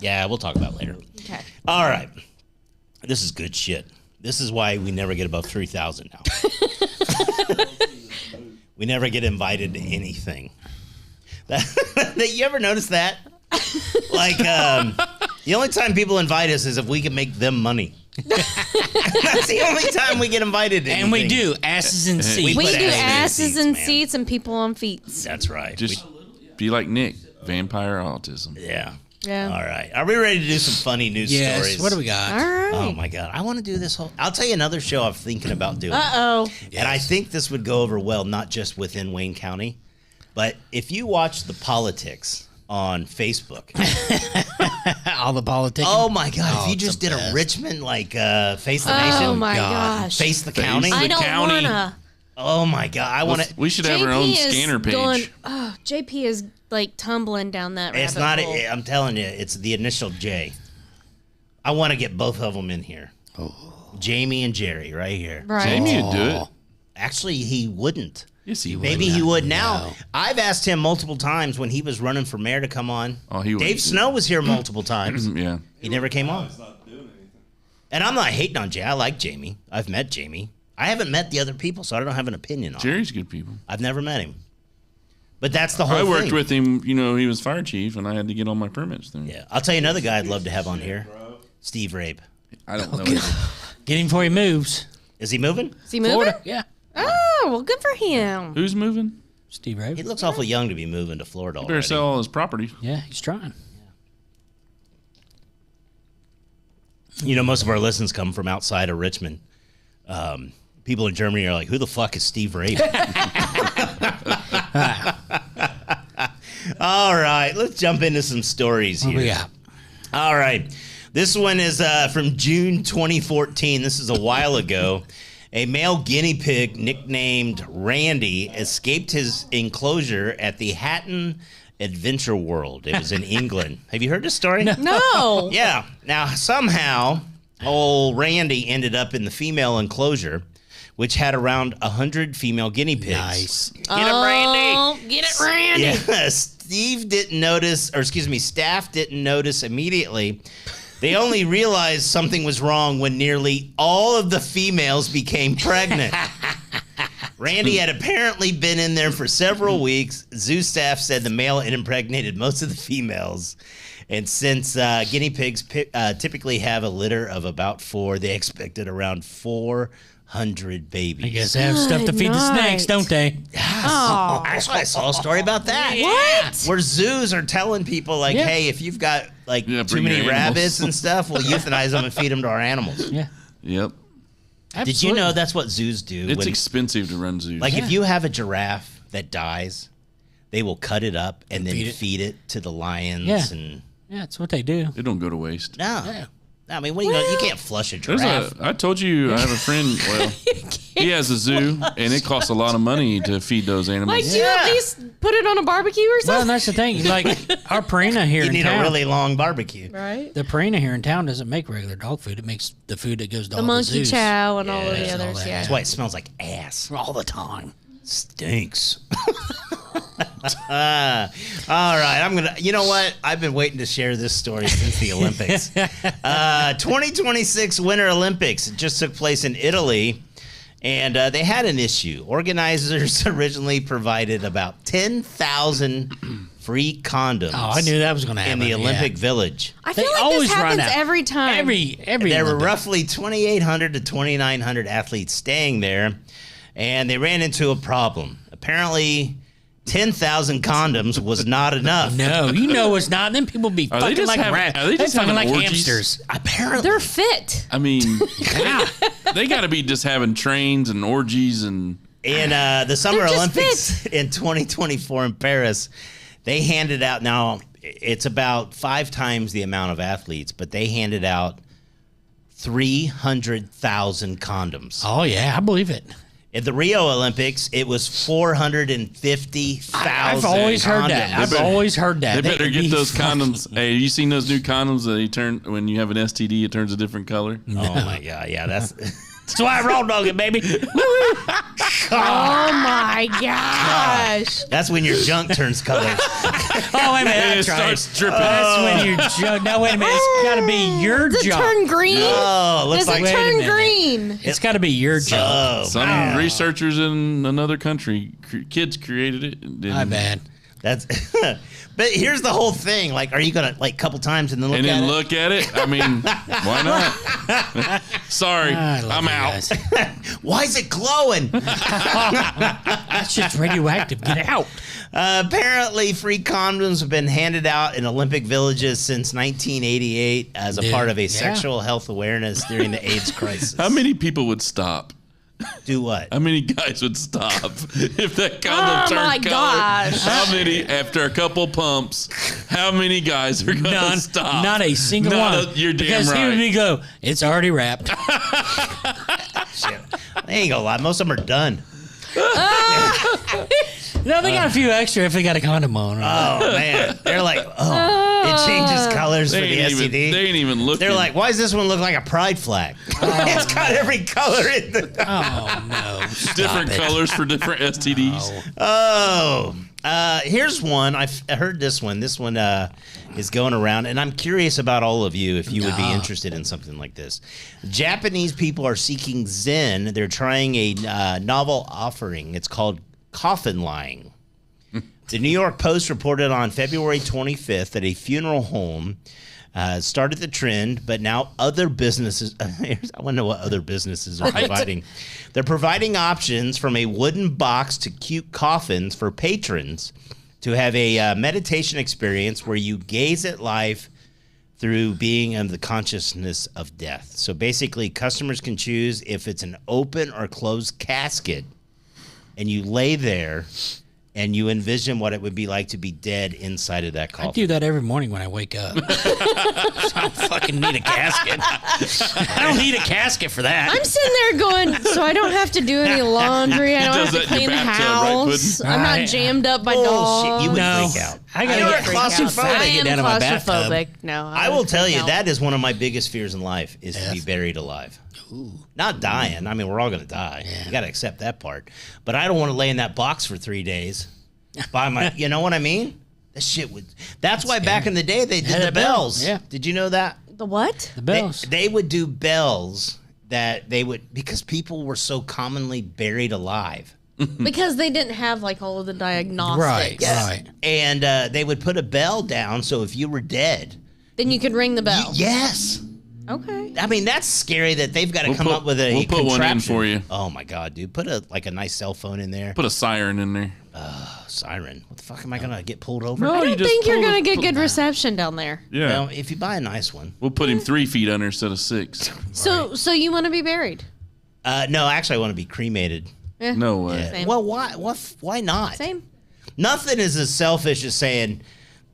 Yeah, we'll talk about it later. Okay. All right. This is good shit. This is why we never get above 3,000 now. We never get invited to anything. You ever notice that? Like, the only time people invite us is if we can make them money. That's the only time we get invited to anything. And we do. Asses and seats. We put do asses in asses seats, and man. seats and people on feet. That's right. Just be like Nick. Vampire autism. Yeah. Yeah. All right. Are we ready to do some funny news Yes. stories? What do we got? All right. Oh, my God. I want to do this whole... I'll tell you another show I'm thinking about doing. Uh-oh. And I think this would go over well, not just within Wayne County, but if you watch the politics on Facebook. All the politics. Oh my God! Oh, if you it's just the did best. a Richmond Face the Nation, Oh my God. gosh. Face the County. I don't County. wanna. Oh my God! I want to. We should have our own scanner page. JP is like tumbling down that rabbit It's not. hole. I'm telling you, it's the initial J. I want to get both of them in here. Jamie and Jerry, right here. Right. Jamie would do it. Actually, he wouldn't. Yes, he would. Maybe he would now. No. I've asked him multiple times when he was running for mayor to come on. Oh, he would. Dave Snow was here multiple times. Yeah. He never came on. And I'm not hating on Jay. I like Jamie. I've met Jamie. I haven't met the other people, so I don't have an opinion on him. Jerry's good people. I've never met him. But that's the whole I thing. worked with him. You know, he was fire chief, and I had to get all my permits through. Yeah. I'll tell you another guy I'd love to have on here. Steve Rabe. I don't know. Him. Get him before he moves. Is he moving? Is he moving? Florida. Yeah. Oh, well, good for him. Who's moving? Steve He Raven. looks awful young to be moving to Florida Better already. sell all his property. Yeah, he's trying. You know, most of our listens come from outside of Richmond. People in Germany are like, who the fuck is Steve Rabe? All right, let's jump into some stories What here. we got? All right. This one is from June 2014. This is a while ago. A male guinea pig nicknamed Randy escaped his enclosure at the Hatton Adventure World. It was in England. Have you heard this story? No. Yeah. Now, somehow, old Randy ended up in the female enclosure, which had around 100 female guinea pigs. Nice. Get him, Randy. Oh, get it, Randy. Yeah, staff didn't notice immediately. They only realized something was wrong when nearly all of the females became pregnant. Randy had apparently been in there for several weeks. Zoo staff said the male had impregnated most of the females. And since guinea pigs typically have a litter of about 4, they expected around 400 babies. I guess they have stuff to feed the snakes, don't they? Oh. Actually, I saw a story about that. What? Where zoos are telling people, like, Yeah. hey, if you've got, like, Yeah, too bring many your animals. rabbits and stuff, we'll euthanize them and feed them to our animals. Yeah. Yep. Did you know that's what zoos do? It's when- expensive to run zoos. like, Yeah. if you have a giraffe that dies, they will cut it up and then Feed feed it. it to the lions. Yeah. And Yeah, that's what they do. it don't go to waste. no. Yeah. I mean, what do you know? You can't flush a There's giraffe. I told you I have a friend. Well, he has a zoo, and it costs a lot of money to feed those animals. Like, do you at least put it on a barbecue or Well, something? and that's the thing. Like, our Purina here You in need town. a really long barbecue. Right. The Purina here in town doesn't make regular dog food. It makes the food that goes to The all monkey the zoos. chow and all of the Yeah, all others, that. yeah. That's why it smells like ass. All the time. Stinks. All right, I'm gonna. You know what? I've been waiting to share this story since the Olympics. 2026 Winter Olympics it just took place in Italy, and they had an issue. Organizers originally provided about 10,000 free condoms. Oh, I knew that was going to happen. In the Olympic Village. I feel They like always this run happens out. every time. Every There were Olympic. roughly 2,800 to 2,900 athletes staying there, and they ran into a problem. Apparently, 10,000 condoms was not enough. No, it's not. Then people be Are they fucking just like having- are they just fucking having like orgies? hamsters. Apparently, They're fit. I mean, they got to be just having trains and orgies and. in the Summer They're just Olympics in 2024 in Paris, they handed out, now it's about 5 times the amount of athletes, but they handed out 300,000 condoms. Oh yeah, I believe it. At the Rio Olympics, it was 450,000 I've always heard that. condoms. I've always heard that. They better could get be those fucking- condoms. Hey, you seen those new condoms that they turn when you have an STD? It turns a different color. Oh my God, yeah, that's That's why I raw dog it, baby. Oh my gosh. that's when your junk turns colors. Oh wait a minute, And it that's right. starts dripping. That's when you're junk. No, wait a minute. It's got to be your Does it junk. turn green? Oh, looks Does it like Wait a turn minute. green? It's got to be your junk. oh, Some researchers in another country, kids created it. And My bad. that's. But here's the whole thing. Like, are you gonna like couple times and then look And at then it? look at it. I mean, why not? Sorry, I love I'm you out. guys. Why is it glowing? That shit's radioactive. Get out. Apparently, free condoms have been handed out in Olympic villages since 1988 as a Dude, part of a yeah. sexual health awareness during the AIDS crisis. How many people would stop? Do what? How many guys would stop if that condom Oh turned my color? gosh. How many, after a couple pumps, how many guys are going to None. stop? Not a single Not one. you're damn because right. Here we go. It's already wrapped. Shit. I ain't gonna lie. Most of them are done. No, they got a few extra if they got a condom on. Oh man, they're like, it changes colors for They the ain't, STD. even, they ain't even looking. They're like, why does this one look like a pride flag? It's got every color in the. Oh no! Stop different it. colors for different STDs. Oh, here's one. I heard this one. This one is going around, and I'm curious about all of you if you would be interested in something like this. Japanese people are seeking Zen. They're trying a novel offering. It's called coffin lying. The New York Post reported on February 25th that a funeral home started the trend, but now other businesses, I want to know what other businesses are providing. They're providing options from a wooden box to cute coffins for patrons to have a meditation experience where you gaze at life through being in the consciousness of death. So basically, customers can choose if it's an open or closed casket, and you lay there and you envision what it would be like to be dead inside of that I coffin. do that every morning when I wake up. I don't fucking need a casket. I don't need a casket for that. I'm sitting there going, so I don't have to do any laundry. I don't does have to that in your clean the bathtub, right, house. Puddin'? I'm Right. not jammed up by Bullshit, dogs. you would No, freak out. I gotta You're get a freaked out. claustrophobic. I I get am down in my bathtub. claustrophobic. No, I will tell you, no. that is one of my biggest fears in life is to be buried alive. Not dying. I mean, we're all going to die. You got to accept that part. But I don't want to lay in that box for 3 days. By my, you know what I mean? That shit would. That's why back in the day they did Had the a bell, bells. yeah. Did you know that? The what? The bells. They would do bells that they would because people were so commonly buried alive. Because they didn't have like all of the diagnostics. Right. And they would put a bell down so if you were dead, Then you could ring the bell. yes. Okay. I mean, that's scary that they've got to We'll come put- up with a we'll put one in contraption. for you. Oh my god, dude! Put a nice cell phone in there. Put a siren in there. Siren. What the fuck am I gonna get pulled over? No, I you don't just think you're pull gonna the- get good reception down there. Yeah. Well, if you buy a nice one. We'll put him 3 feet under instead of 6. So you want to be buried? No, actually, I want to be cremated. Yeah. No way. Same. Well, why? Why not? Same. Nothing is as selfish as saying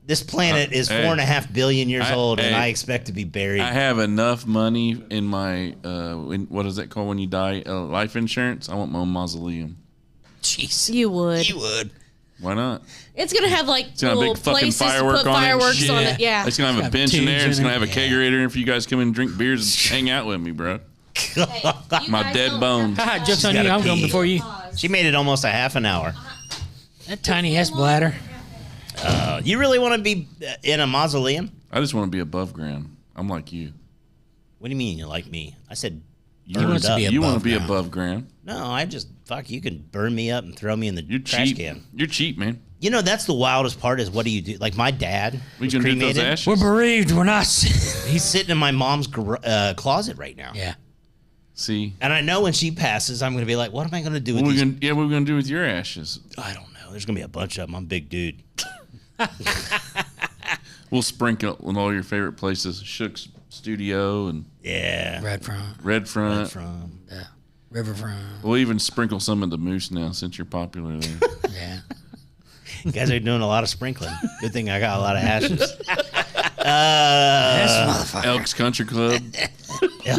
this planet is hey. 4.5 billion years old, and hey. I expect to be buried. I have enough money in my, what is that called when you die? Life insurance. I want my own mausoleum. Jeez. You would. You would. Why not? It's gonna have like It's gonna have a little big fucking places to firework put on it. fireworks on Yeah. it. Yeah. It's gonna have a Got bench in there. tubes It's in gonna have a it. kegerator if you guys come and drink beers and hang out with me, bro. My dead bones. Ah, joke's on gotta you. I'm going pee. before you. She made it almost a half an hour. That tiny ass bladder. You really want to be in a mausoleum? I just want to be above ground. I'm like you. What do you mean you're like me? I said He burned wants to up. be You want to above be ground. above ground. No, I just fuck. You can burn me up and throw me in the You're trash cheap. can. You're cheap, man. You know, that's the wildest part is what do you do? Like my dad We was can do those cremated. ashes. We're bereaved. We're not. He's sitting in my mom's closet right now. Yeah. See, And I know when she passes, I'm going to be like, what am I going to do with what these? what are we gonna do with your ashes? I don't know. There's going to be a bunch of them. I'm a big dude. We'll sprinkle in all your favorite places: Shook's Studio and Yeah. Redfront. Redfront. From Yeah. Riverfront. We'll even sprinkle some of the Moose now since you're popular there. Yeah. You guys are doing a lot of sprinkling. Good thing I got a lot of ashes. This motherfucker. Elks Country Club. Yeah.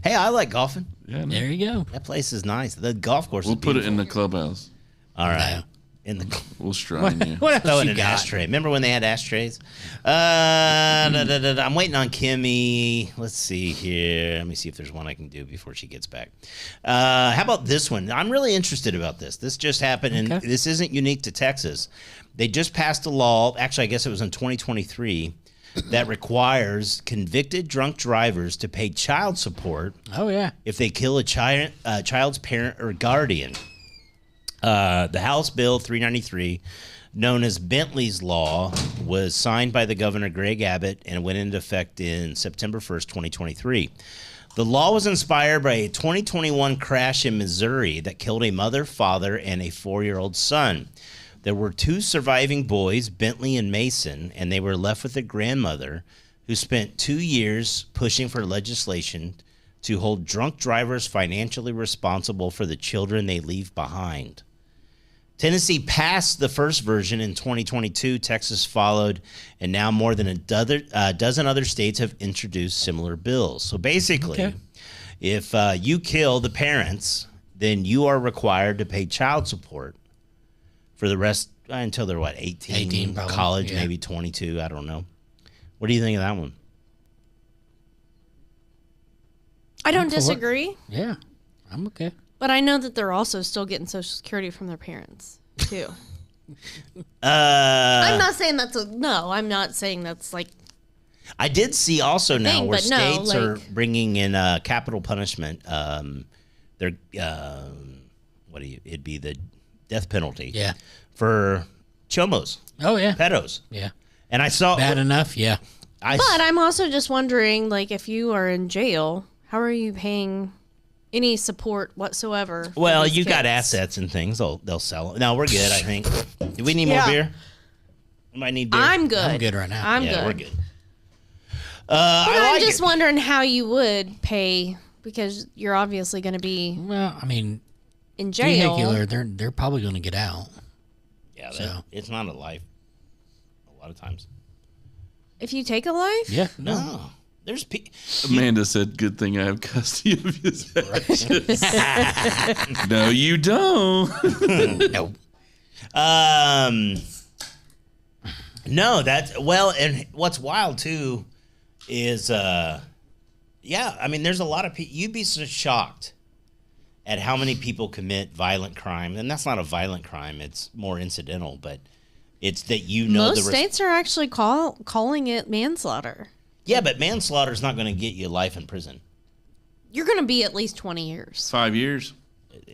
Hey, I like golfing. Yeah, no. There you go. That place is nice. The golf course We'll is put it beautiful. in the clubhouse. All right. In the We'll shrine you. What throw else in you an got? ashtray. Remember when they had ashtrays? I'm waiting on Kimmy. Let's see here. Let me see if there's one I can do before she gets back. How about this one? I'm really interested about this. This just happened, and Okay. this isn't unique to Texas. They just passed a law. Actually, I guess it was in 2023 that requires convicted drunk drivers to pay child support Oh, yeah. if they kill a child's parent or guardian. The House Bill 393, known as Bentley's Law, was signed by the Governor Greg Abbott and went into effect in September 1st, 2023. The law was inspired by a 2021 crash in Missouri that killed a mother, father, and a 4-year-old son. There were 2 surviving boys, Bentley and Mason, and they were left with a grandmother who spent 2 years pushing for legislation to hold drunk drivers financially responsible for the children they leave behind. Tennessee passed the first version in 2022. Texas followed, and now more than a dozen other states have introduced similar bills. So basically, Okay. if you kill the parents, then you are required to pay child support for the rest until they're, 18? 18 probably, college, yeah. maybe 22. I don't know. What do you think of that one? I don't For what? disagree, Yeah. I'm okay. but I know that they're also still getting Social Security from their parents too. I'm not saying that's no. I'm not saying that's like I did see also now thing, where but no, states are like- bringing in capital punishment. They're it'd be the death penalty. Yeah. For chomos, Oh, yeah. pedos. Yeah. And I saw Bad enough. Yeah. But I'm also just wondering, like, if you are in jail, how are you paying any support whatsoever? for well, these you got kids? assets and things. They'll sell it. No, we're good. I think. Do we need more Yeah. beer? We might need beer. I'm good. I'm good right now. I'm yeah, good. we're good. But I I'm like just it. wondering how you would pay because you're obviously going to be Well, I mean, in jail. vehicular, they're probably going to get out. Yeah, So. it's not a life. A lot of times. If you take a life, Yeah. No, there's Amanda said, "Good thing I have custody of his ashes." No, you don't. Nope. No, that's well, and what's wild too is, yeah, I mean, there's a lot of people. You'd be so shocked at how many people commit violent crime, and that's not a violent crime; it's more incidental. But it's that most states are actually calling it manslaughter. Yeah, but manslaughter is not going to get you life in prison. You're going to be at least 20 years. 5 years.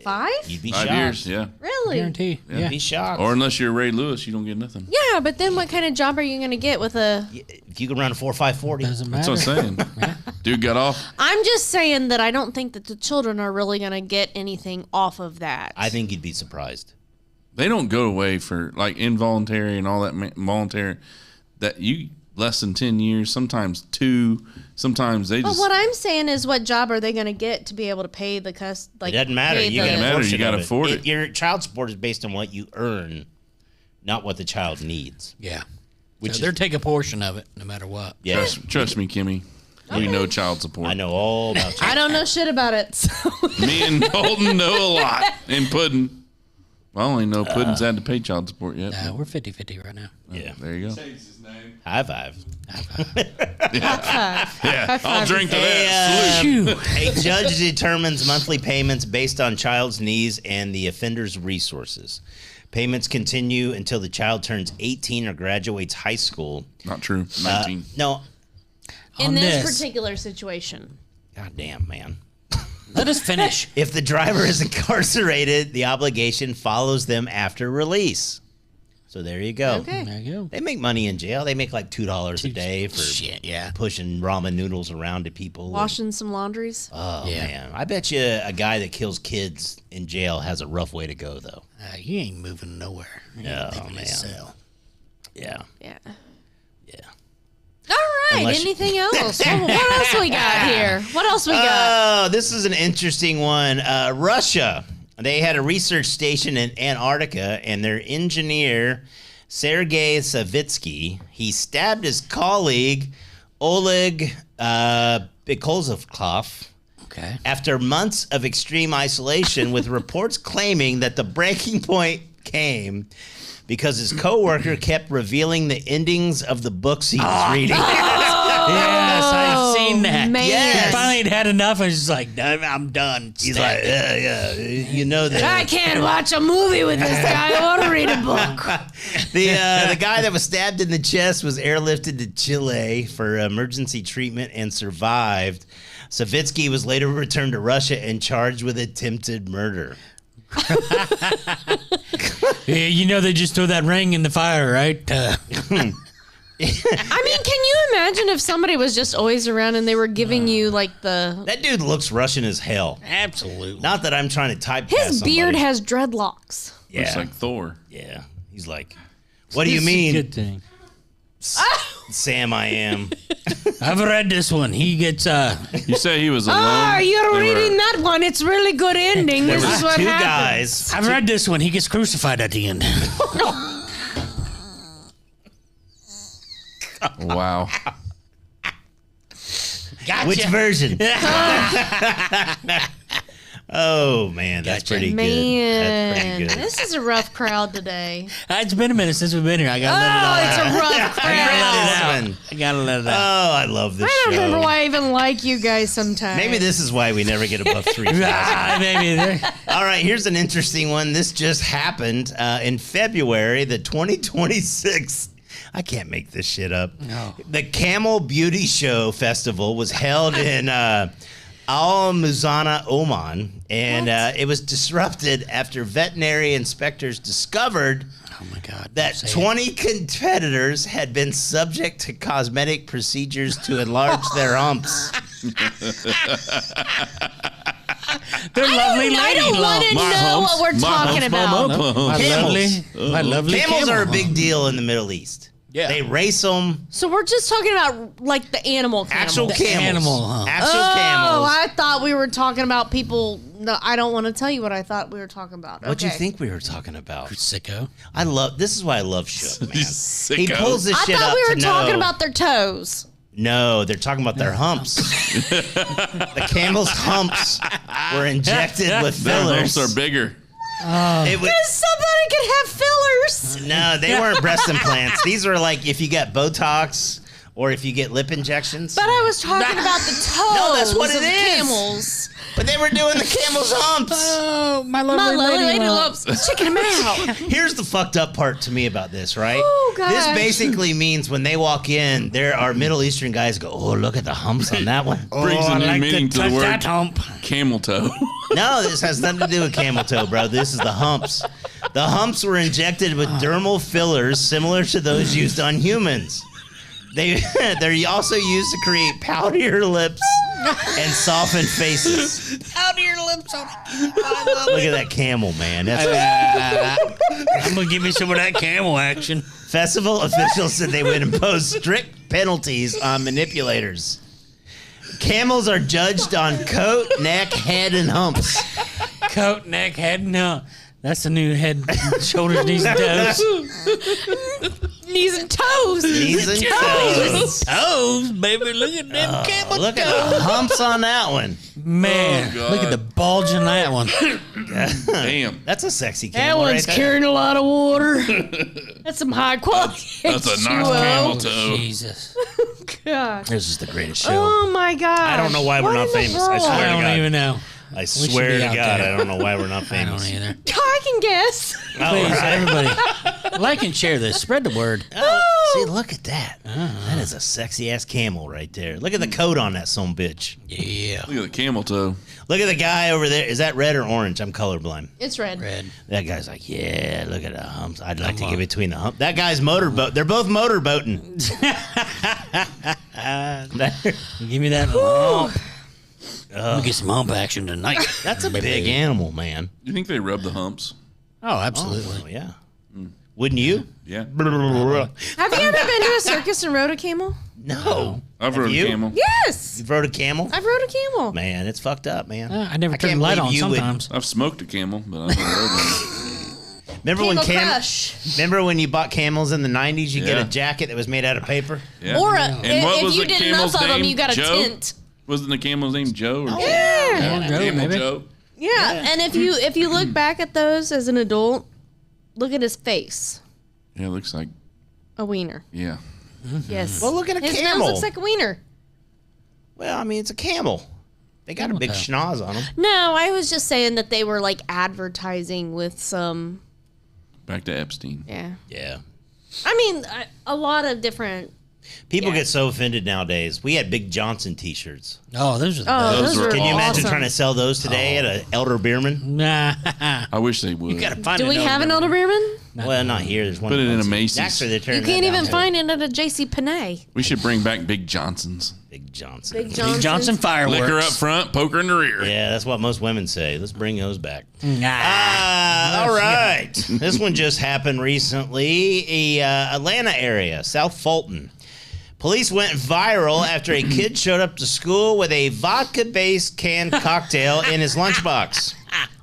5? You'd be 5 shocked. years. Yeah. Really? Guarantee. You'd Yeah. be shocked. Or unless you're Ray Lewis, you don't get nothing. Yeah, but then what kind of job are you going to get with a... If you can run a 4.540, Doesn't That's matter. what I'm saying. Dude got off. I'm just saying that I don't think that the children are really going to get anything off of that. I think you'd be surprised. They don't go away for like involuntary and all that voluntary. That you less than 10 years, sometimes 2. Sometimes they But just. what I'm saying is, what job are they going to get to be able to pay the like? It doesn't matter. pay You the- got to matter. You gotta afford it. Your child support is based on what you earn, not what the child needs. Yeah. Which So is- they're taking a portion of it, no matter what. Yeah, Trust me, Kimmy. We know child support. I know all about I don't know shit about it. So. Me and Holden know a lot. And Puddin'. Well, I only know Puddin's had to pay child support yet. We're 50-50 right now. Yeah, There you go. high five. Yeah, I'll drink to that. Phew. A judge determines monthly payments based on child's needs and the offender's resources. Payments continue until the child turns 18 or graduates high school. Not true. 19. No, In On this this. particular situation, god damn, man. Let us finish. If the driver is incarcerated, the obligation follows them after release. So there you go. Okay. There you go. They make money in jail. They make like $2 a day for Shit, yeah. pushing ramen noodles around to people. Washing some laundries. Oh, Yeah. man. I bet you a guy that kills kids in jail has a rough way to go, though. You ain't moving nowhere. You No, ain't leaving man. this cell. Yeah. Yeah. Yeah. All right. Unless you- Anything else? What else we got here? What else we got? Oh, this is an interesting one. Russia. They had a research station in Antarctica, and their engineer, Sergei Savitsky, he stabbed his colleague, Oleg Bikolzovkov, Okay. after months of extreme isolation, with reports claiming that the breaking point came because his coworker kept revealing the endings of the books he was reading. Yes, I've seen that. man. He finally had enough. I was just like, I'm done. He's like, yeah, you know that. I can't watch a movie with this guy. I want to read a book. The guy that was stabbed in the chest was airlifted to Chile for emergency treatment and survived. Savitsky was later returned to Russia and charged with attempted murder. Yeah, you know they just threw that ring in the fire, right? I mean, can you imagine if somebody was just always around and they were giving you like the... That dude looks Russian as hell. Absolutely. Not that I'm trying to typecast His beard somebody. has dreadlocks. Yeah, Looks like Thor. yeah. He's like, what do you mean, Good thing. Sam? I am. I've read this one. He gets You say he was alone. You're They were- reading that one. It's really good ending. There This was is what two happens. guys. I've read this one. He gets crucified at the end. Wow. Gotcha. Which version? Oh man, that's Gotcha. pretty good. Man, That's pretty good. this is a rough crowd today. It's been a minute since we've been here. I gotta let it all Oh, it's out. a rough I gotta let it crowd. out. Man. I gotta let it Oh, out. I love this I don't show. remember why I even like you guys sometimes. Maybe this is why we never get above 3,000. Maybe. All right, here's an interesting one. This just happened in February, the 2026. I can't make this shit up. No. The Camel Beauty Show Festival was held in Al Muzana, Oman, and it was disrupted after veterinary inspectors discovered Oh my God. that Say it. 20 competitors had been subject to cosmetic procedures to enlarge their humps. They're lovely I lady don't want to My know humps, what we're my talking humps, about. my humps. My lovely Camels are a camel. big deal in the Middle East. Yeah. They race them. So we're just talking about like the animal camels. Actual The camels. animal hump. Actual Oh, camels. I thought we were talking about people. No, I don't want to tell you what I thought we were talking about. What'd you Okay. think we were talking about? Sicko. I love. This is why I love Shook, man. Sicko. He pulls this I shit thought up we were to talking know. about their toes. No, they're talking about their humps. The camels' humps were injected with Their fillers. humps are bigger. It was, Somebody could have fillers. no, they weren't breast implants. These were like if you got Botox or if you get lip injections. But I was talking about the toes No, that's what it of is. camels. But they were doing the camels' humps. Oh, my My lovely lovely lady. lady lump. loves checking them out. Here's the fucked up part to me about this, right? Oh, gosh. This basically means when they walk in, there are Middle Eastern guys go, oh, look at the humps on that one. Brings a I new like meaning to the touch word that hump. camel toe. No, this has nothing to do with camel toe, bro. This is the humps. The humps were injected with dermal fillers similar to those used on humans. They're also used to create poutier lips and soften faces. Out of your lips on it. Look at that camel, man. That's I'm gonna give you some of that camel action. Festival officials said they would impose strict penalties on manipulators. Camels are judged on coat, neck, head, and humps. Coat, neck, head, no. That's the new head, shoulders, knees, and toes. Knees and toes. Knees and toes. Toes, baby. Look at them camel Look at toes. the humps on that one. Man, Oh, God. look at the bulge in that one. Damn. That's a sexy That camel one's right there. carrying a lot of water. That's some high quality. That's a nice H2O. camel toe. Jesus. Gosh. This is the greatest show. Oh my God. I don't know why we're not famous. I I swear to don't God. even know. I should swear be to out God, there. I don't know why we're not I famous. don't either. I can guess. Please, everybody, like and share this. Spread the word. So See, look at that. That is a sexy ass camel right there. Look at the coat on that son bitch. Yeah. Look at the camel toe. Look at the guy over there. Is that red or orange? I'm colorblind. It's red. Red. That guy's like, yeah, look at the humps. I'd like to get between the hump. That guy's motorboat. They're both motorboating. Give me that hump. We'll get some hump action tonight. That's a big animal, man. You think they rub the humps? Oh, absolutely. Oh, yeah. Wouldn't you? Yeah. Have you ever been to a circus and rode a camel? No. I've rode you? a camel. Yes. You've rode a camel? I've rode a camel. Man, it's fucked up, man. I never I turned can't the light on believe you would- sometimes. I've smoked a camel, but I've never rode one. Remember when you bought camels in the 90s? You get Yeah. a jacket that was made out of paper? Yeah. Or And what if was you the did camel's enough of them, name? you got a Joe? tent. Wasn't the camel's name Joe? Or Yeah. Joe, Camel maybe. Joe? Yeah. And if you look back at those as an adult, look at his face. Yeah, it looks like, A wiener. yeah. Yes. Well, look at a His camel. nose looks like a wiener. Well, I mean, it's a camel. They got a big schnoz on them. No, I was just saying that they were like advertising with some. Back to Epstein. Yeah. Yeah. I mean, a lot of different. People Yeah. get so offended nowadays. We had Big Johnson T-shirts. Oh, those are the Oh, best. those were are Can you imagine awesome. trying to sell those today at an Elder Beerman? Nah. I wish they would. You got to find. Do we have an Elder Beerman? Well, not here. There's one. Put it in a Muncie. Macy's. Actually, they're turning You can't that even down, find it at a J.C. Penney. We should bring back Big Johnsons. Big Johnson. Big Johnson. Johnson fireworks. Liquor up front, poker in the rear. Yeah, that's what most women say. Let's bring those back. Nah. All right. This one just happened recently. Atlanta area, South Fulton. Police went viral after a kid showed up to school with a vodka-based canned cocktail in his lunchbox.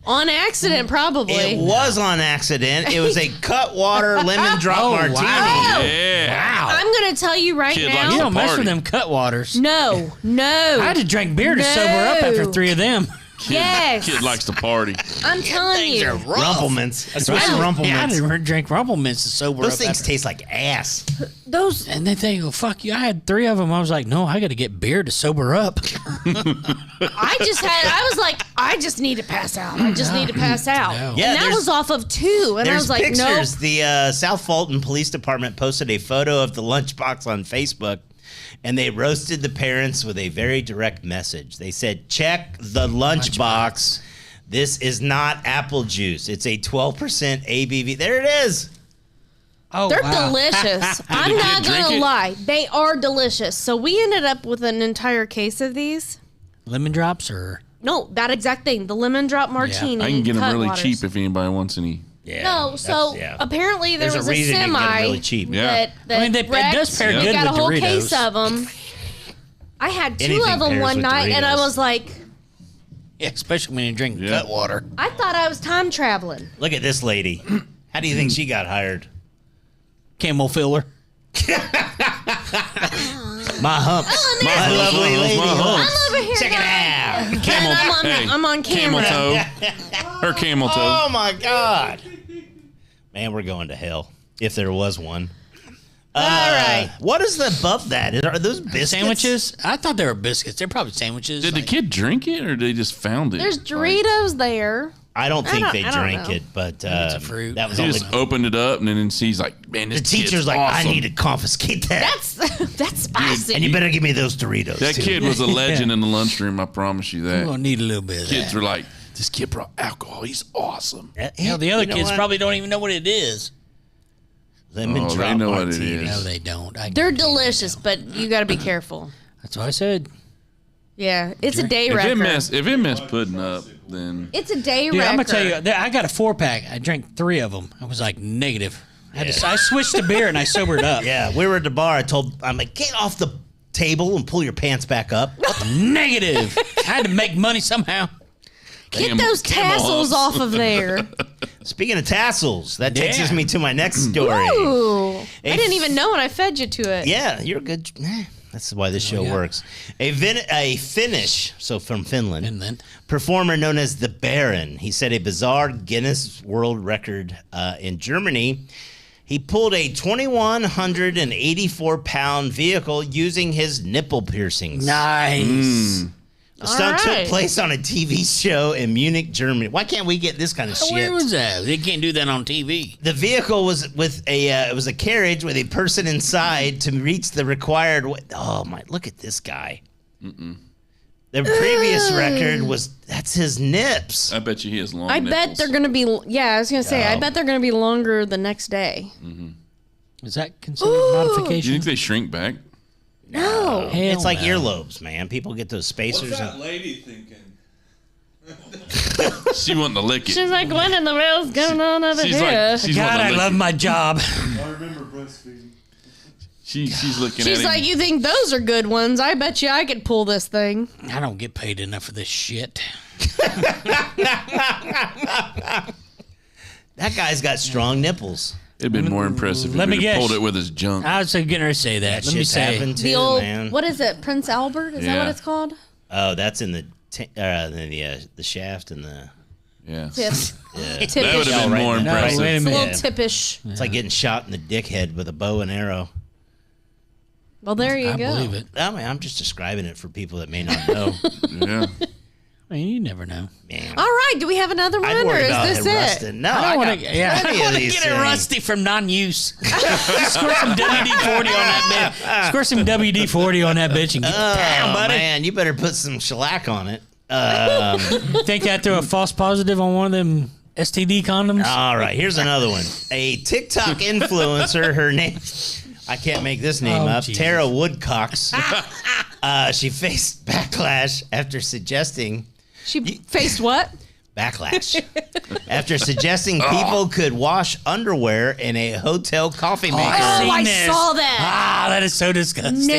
On accident, probably. It was on accident. It was a Cutwater lemon drop Oh, martini. wow. Yeah. I'm going to tell you right Kid now. likes You don't mess party. with them cut waters. No. I had to drink beer to sober up after 3 of them. Yes. Kid likes to party. I'm telling you. Rumplemans. I switched to Yeah, I Rumplemans. didn't drink Rumplemints to sober Those up. things after. taste like ass. Those. And they think, oh, fuck you. I had 3 of them. I was like, no, I got to get beer to sober up. I was like, I just need to pass out. I just need to pass out. No. Yeah, and that there's- was off of 2. And I There's was like, no. pictures. The South Fulton Police Department posted a photo of the lunchbox on Facebook, and they roasted the parents with a very direct message. They said, check the lunchbox. This is not apple juice. It's a 12% ABV. There it is. Oh, They're wow. delicious. I'm the not kid drink going to it? lie. They are delicious. So we ended up with an entire case of these. Lemon drops or? No, that exact thing. The lemon drop martini. I can get them really Cutwaters. cheap if anybody wants any. Yeah. No, so that's- apparently there There's was a a reason you can get 'em semi really cheap. Yeah. that I mean, it wrecked. does pair They good got a with whole Doritos. case of them. I had 2 Anything of them pairs one with night, and I Doritos. was like, Yeah, especially when you drink Yeah. cut water. I thought I was time traveling. Look at this lady. How do you think she got hired? Camel filler. My humps. My lovely lady. My humps. I'm over here. Check it going, out. Camel, And I'm on camel camera. toe. Her camel toe. Oh my God. Man, we're going to hell. If there was one. All right. What is above that? Are those biscuits? Sandwiches? I thought they were biscuits. They're probably sandwiches. Did the like- kid drink it or they just found it? There's Like, Doritos there. I don't think they I don't drank know. it, but it's a fruit. that was He only. just opened it up and then he's like, man, this The teacher's kid's like, awesome. I need to confiscate that. That's spicy. And you better give me those Doritos. That too. kid was a legend in the lunchroom, I promise you We're that. going to need a little bit of Kids that. were like, this kid brought alcohol. He's awesome. Hell, the other You know kids what? probably don't even know what it is. Lemon Oh, they drop know what it martini. is. No, they don't. They're delicious, but you got to be careful. That's what I said. Yeah, it's a day If wrecker. it messed pudding up, then It's a day Dude, wrecker. I'm going to tell you, I got a 4-pack. I drank 3 of them. I was like, negative. I switched to beer and I sobered up. Yeah, we were at the bar. I'm like, get off the table and pull your pants back up. Negative. I had to make money somehow. Get those tassels off of there. Speaking of tassels, that takes Yeah. me to my next story. Ooh. I Hey, didn't even know when I fed you to it. Yeah, you're good. That's why this show yeah. works. A Finnish, so from Finland, And then performer known as the Baron. He set a bizarre Guinness World Record in Germany. He pulled a 2,184-pound vehicle using his nipple piercings. nice. The stunt All right. took place on a TV show in Munich, Germany. Why can't we get this kind of shit? Where was that? They can't do that on TV. The vehicle was with it was a carriage with a person inside to reach the required. Oh my! Look at this guy. The previous record that's his nips. I bet you he has long I nipples. bet they're going to be, I was going to say, I bet they're going to be longer the next day. Is that considered Do modification? you think they shrink back? No. Hell It's like no. earlobes, man. People get those spacers. lady thinking? She wanting to lick it. She's like, what in the world's going on over She's here? like, she's God, wanting I to lick love it. my job. I remember breastfeeding. She's looking She's at like, him. you think those are good ones? I bet you I could pull this thing. I don't get paid enough for this shit. That guy's got strong nipples. It'd been more impressive Let if me he guess. pulled it with his junk. I was getting her to say that. That Let me shit's say. happened too, The old, man. what is it, Prince Albert? Is that what Yeah. it's called? Oh, that's in the shaft and the. Yeah. Tip. Yeah. That would Tippish. have been right more now. No, impressive. wait a It's a little minute. tippish. It's like getting shot in the dickhead with a bow and arrow. Well, there you I go. believe it. I mean, I'm just describing it for people that may not know. Yeah. I mean, you never know. Man, All right, do we have another one, I'd or worry is about this it it? rusting. No, I I don't want got to. Yeah, plenty I of want to these get it things. rusty from non-use. Squirt some WD-40 on that bitch. Squirt some WD-40 on that bitch and get down, Oh buddy. man, you better put some shellac on it. Think that throw a false positive on one of them STD condoms? All right, here's another one. A TikTok influencer, her name, I can't make this name Oh, up, Jesus. Tara Woodcocks. She faced backlash after suggesting She faced what? backlash after suggesting people could wash underwear in a hotel coffee maker. Oh, I Seen this. saw that. Ah, that is so disgusting. No.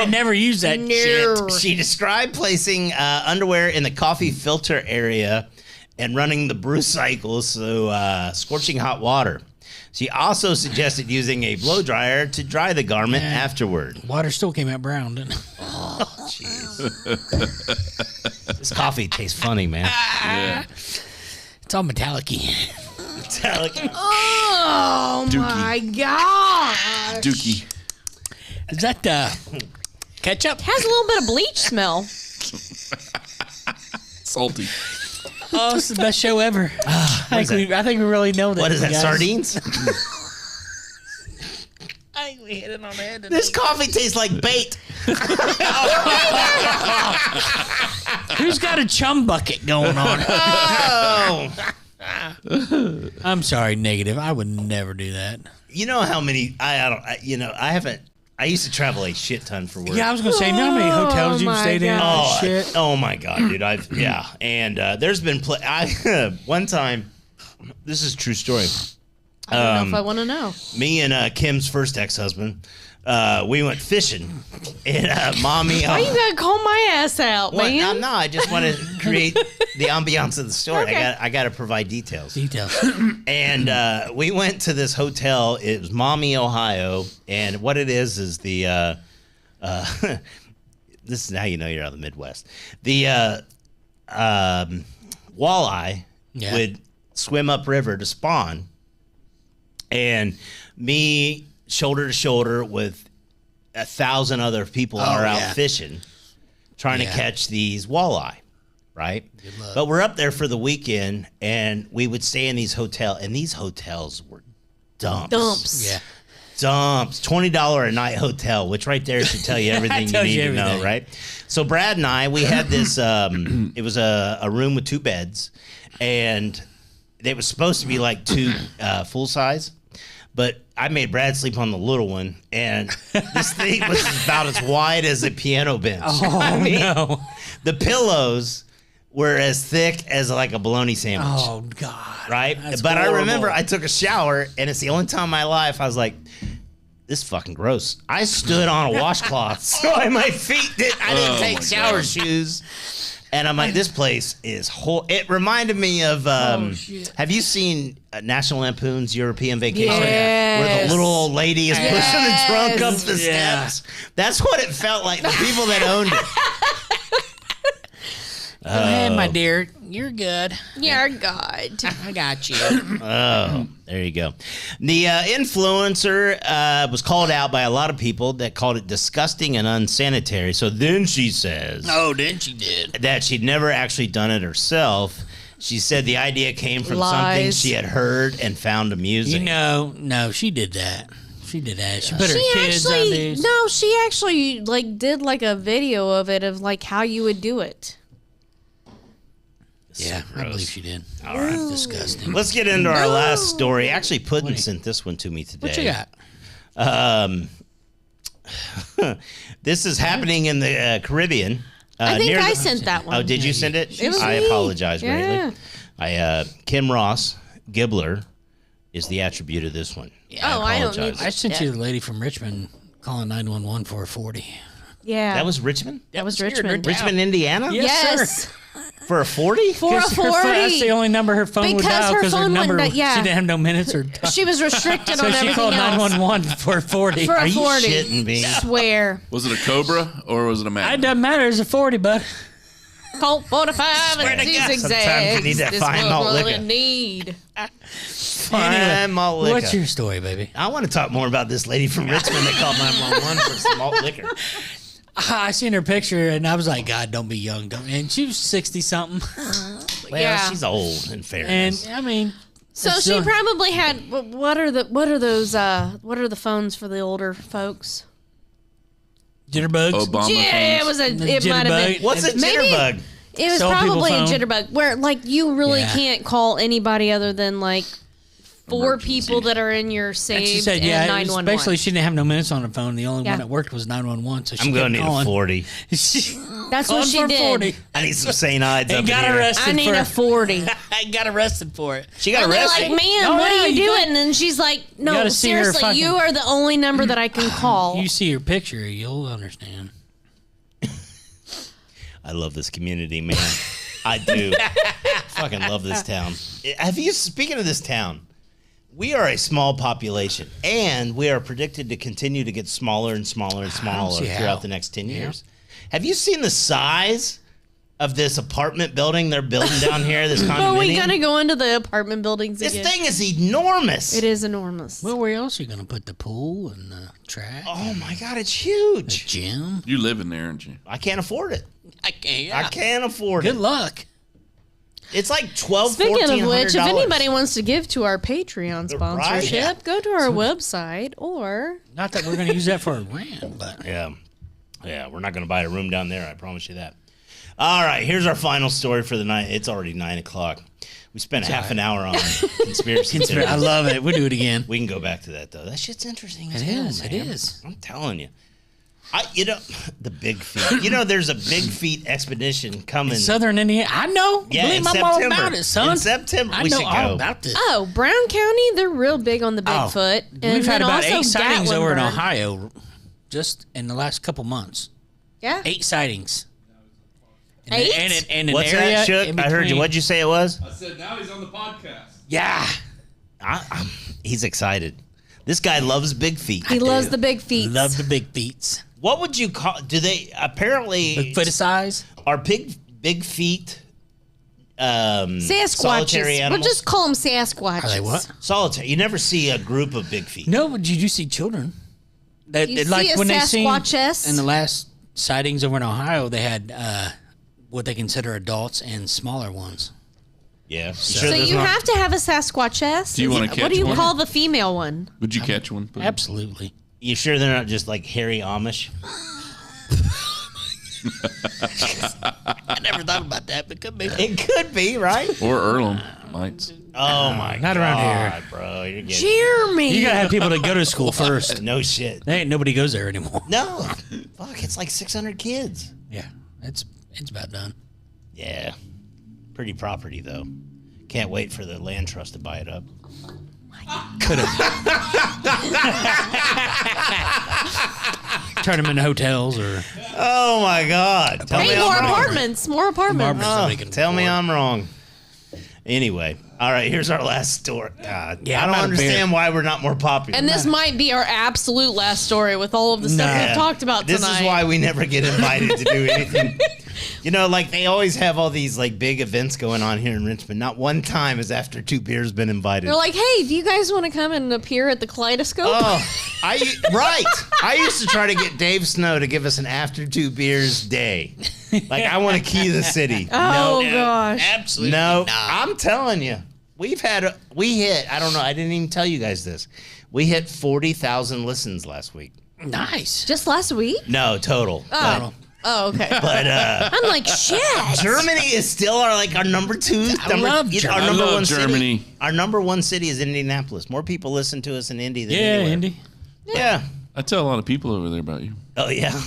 I never use that shit. No. She described placing underwear in the coffee filter area and running the brew cycles through scorching hot water. She also suggested using a blow dryer to dry the garment afterward. Water still came out brown, didn't it? This coffee tastes funny, man. Yeah. It's all metallic-y. Oh, my gosh. Dookie. Is that ketchup? Has a little bit of bleach smell. Salty. Oh, it's the best show ever. I think we really know that. What is that, guys. sardines? I think we hit it on the head. This coffee tastes like bait. Who's got a chum bucket going on? Oh. I'm sorry, negative. I would never do that. You know how many, I haven't, I used to travel a shit ton for work. Yeah, I was gonna say, you know how many hotels you've my stayed in? God. and shit. Oh my god, dude! And there's been one time. This is a true story. I don't know if I want to know. Me and Kim's first ex-husband, we went fishing, and mommy. Why you gotta call my ass out, What? man? No, I just want to create the ambiance of the story. Okay. I got to provide details. Details. And we went to this hotel. It was Maumee, Ohio, and what it is the. This is how you know you're out of the Midwest. The walleye Yeah. would swim upriver to spawn, and me shoulder to shoulder with 1,000 other people are out yeah. fishing, trying to Yeah. catch these walleye. Right, but we're up there for the weekend, and we would stay in these hotels, and these hotels were dumps. Yeah. Dumps. $20 a night hotel, which right there should tell you everything you Tells need you to know, everything. right? So Brad and I, we had this. It was a room with 2 beds, and they were supposed to be like 2 full size, but I made Brad sleep on the little one, and this thing was about as wide as a piano bench. Oh no. The pillows were as thick as like a bologna sandwich. Oh God. Right? That's But I remember horrible. I took a shower, and it's the only time in my life I was like, this is fucking gross. I stood on a washcloth so my feet I didn't take my shower God. shoes. And I'm like, this place is it reminded me of have you seen National Lampoon's European Vacation? Where Yes. the little old lady is pushing the trunk up the Yeah. steps. That's what it felt like. The people that owned it. Go ahead, my dear. You're good. You're good. I got you. Oh, there you go. The influencer was called out by a lot of people that called it disgusting and unsanitary. So then she says Oh, then she did. that she'd never actually done it herself. She said the idea came from something Lies. she had heard and found amusing. No, she did that. She did that. She put her kids on these. No, she actually like did like a video of it of like how you would do it. Yeah, I believe she did. All right. Disgusting. Let's get into our last story. Actually, Puddin sent this one to me today. What you got? This is happening in the Caribbean. I think near I the- sent that one. Oh, did you send it? It was I me. apologize Yeah. greatly. Kim Ross Gibbler is the attribute of this one. Oh, I don't need apologize. I sent you the lady from Richmond calling 911 for a 40. Yeah. That was Richmond? that was scared her Richmond. down. Richmond, Indiana? Yes. For a 40? For a 40. That's the only number her phone would Because dial her because her phone number, wouldn't, yeah. she didn't have no minutes or She was restricted so on she everything called else. 911 for a 40. For a Are you 40. shitting me? Swear. Was it a Cobra or was it a It Magnum? doesn't matter. It's a 40, bud. Colt 45 Swear and to these God, exacts. sometimes you need that This fine was malt what liquor. I need. Fine malt liquor. What's your story, baby? I want to talk more about this lady from Richmond that called 911 for some malt liquor. I seen her picture and I was like, God, don't be young. And she was 60 something. Well, Yeah. she's old, in And fairness. I mean, So it's she still- probably had what are the phones for the older folks? jitterbugs. Obama Yeah, it phones. was a The it might have been jitterbug. What's a Maybe- jitterbug? it was Some people probably a phone. jitterbug where like you really Yeah. can't call anybody other than like four people that are in your And saved she said, and yeah, 911. basically she didn't have no minutes on her phone. The only Yeah. one that worked was 911. So she I'm going to kept need a calling. 40. That's Calling what she for did. 40. I need some Sainides up And in got here. arrested I need for a 40. I got arrested for it. She got And they're arrested. like, man, Oh, what yeah, are you you doing? got- And she's like, no, gotta see her seriously, fucking- you are the only number that I can call. You see her picture, you'll understand. I love this community, man. I do. Fucking love this town. Speaking of this town, we are a small population, and we are predicted to continue to get smaller and smaller and smaller see how. throughout the next 10 years. Have you seen the size of this apartment building they're building down here, this condominium? Are we going to go into the apartment buildings This again? thing is enormous. It is enormous. Well, where else are you going to put the pool and the track? Oh, my God, it's huge. Gym? You live in there, aren't you? I can't afford it. I can't. I can't afford Good it. luck. It's like $1,200, Speaking of which, if $1,400. anybody wants to give to our Patreon sponsorship, Yeah. go to our website or Not that we're going to use that for a rant, but Yeah, we're not going to buy a room down there. I promise you that. All right, here's our final story for the night. It's already 9:00. We spent half an hour on conspiracy theories. I love it. We'll do it again. We can go back to that though. That shit's interesting. As It hell, is, it man. is. I'm telling you. The Big Feet. There's a Big Feet expedition coming. Southern Indiana. I know. Yeah, Believe in me, I'm all September. about it, son. In September, I we know should all go. about this. oh, Brown County, they're real big on the Bigfoot. And We've had then about also 8 sightings over in Gatlinburg. Ohio just in the last couple months. Yeah, 8 sightings. And 8? And an What's area that, Shook? in I heard you. between- What'd you say it was? I said now he's on the podcast. Yeah. He's excited. This guy loves Big Feet. he loves the big feet. Love the big feet. What would you call? Do they apparently Bigfoot size. are Big Feet? Solitary Sasquatches. We'll animals. just call them Sasquatches. Are they what? Solitary. You never see a group of Big Feet. No, but you do see children. That You like see a when they seen Sasquatches? in the last sightings over in Ohio, they had what they consider adults and smaller ones. Yeah. So you have to have a Sasquatchess. Do you wanna What catch do you one? call the female one? Would you catch one? please? Absolutely. You sure they're not just like hairy Amish? I never thought about that, but could be. It could be, right? Or Earlham lights. Oh my Not around here. bro. You're getting Jeremy. You gotta have people to go to school first. no shit. There ain't nobody goes there anymore. No. Fuck, it's like 600 kids. Yeah, it's about done. Yeah. Pretty property though. Can't wait for the land trust to buy it up. Could have turn them into hotels or Oh my God. Tell me Hey, more I'm wrong. apartments. More apartments. Apartments. Oh, Somebody can tell me afford. I'm wrong. Anyway, All right, here's our last story. Yeah, I I'm don't out of beer. understand why we're not more popular. And this might be our absolute last story with all of the stuff Yeah. we've talked about This tonight. is why we never get invited to do anything. You know, like they always have all these like big events going on here in Richmond. Not one time has After Two Beers been invited. They're like, hey, do you guys want to come and appear at the Kaleidoscope? Oh, right. I used to try to get Dave Snow to give us an After Two Beers day. Like I want to key the city. Oh, gosh. Absolutely. No, I'm telling you, we hit. I don't know. I didn't even tell you guys this. We hit 40,000 listens last week. Nice. Just last week? No, total. Oh, okay. But I'm like, shit. Germany is still our number two. love Germany. Our number I love one Germany. city. Our number one city is Indianapolis. More people listen to us in Indy than Yeah, anywhere. Indy. Yeah. I tell a lot of people over there about you. Oh yeah.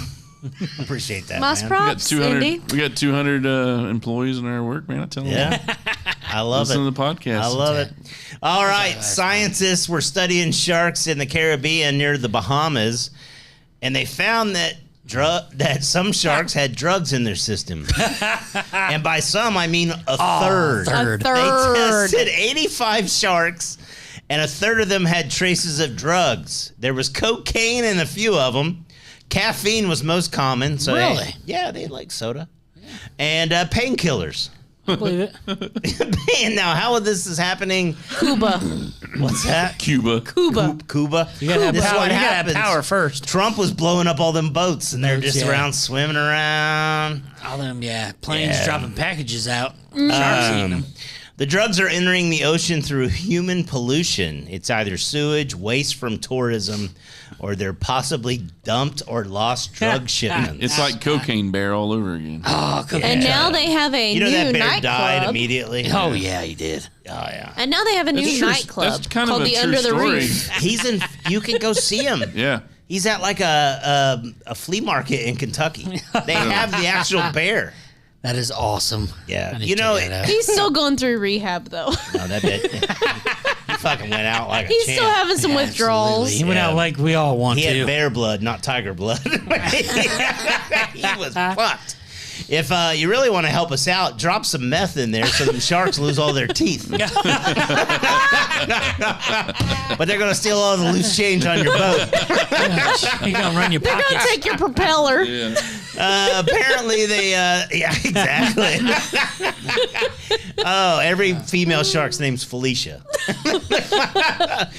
Appreciate that, Mas man. props, Indy. We got 200 employees in our work, man. I tell them. Yeah. I love Listen it. to the podcast. I love it. All right, scientists were studying sharks in the Caribbean near the Bahamas, and they found that some sharks had drugs in their system. And by some, I mean a third. third. A third. They tested 85 sharks, and a third of them had traces of drugs. There was cocaine in a few of them. Caffeine was most common. So Really? they like soda. And painkillers. Believe it. And now, how this is happening? Cuba. What's that? Cuba. Cuba. Cuba. You gotta have This is power. what You gotta have happens. power first. Trump was blowing up all them boats, and they're just Yeah. around swimming around. All them, planes Yeah. dropping packages out. Sharks eating them. The drugs are entering the ocean through human pollution. It's either sewage, waste from tourism, or they're possibly dumped or lost drug shipments. It's like Cocaine Bear all over again. Oh, cocaine. And now they have a You know new that bear died nightclub. immediately? Oh, yeah, he did. Oh, yeah. And now they have a new That's true. nightclub That's kind of called a the true Under the story. Reef. He's in. You can go see him. Yeah. He's at like a flea market in Kentucky. They have the actual bear. That is awesome. Yeah. I need You to know, check that out. He's still going through rehab, though. No, that bit. He fucking went out like a He's champ. still having some Absolutely. withdrawals. He went out like we all want He to. had bear blood, not tiger blood. He was fucked. If you really want to help us out, drop some meth in there so the sharks lose all their teeth. But they're going to steal all the loose change on your boat. You're gonna run your They're pockets. going to take your propeller. Apparently they, yeah, exactly. Oh, every female shark's name's Felicia.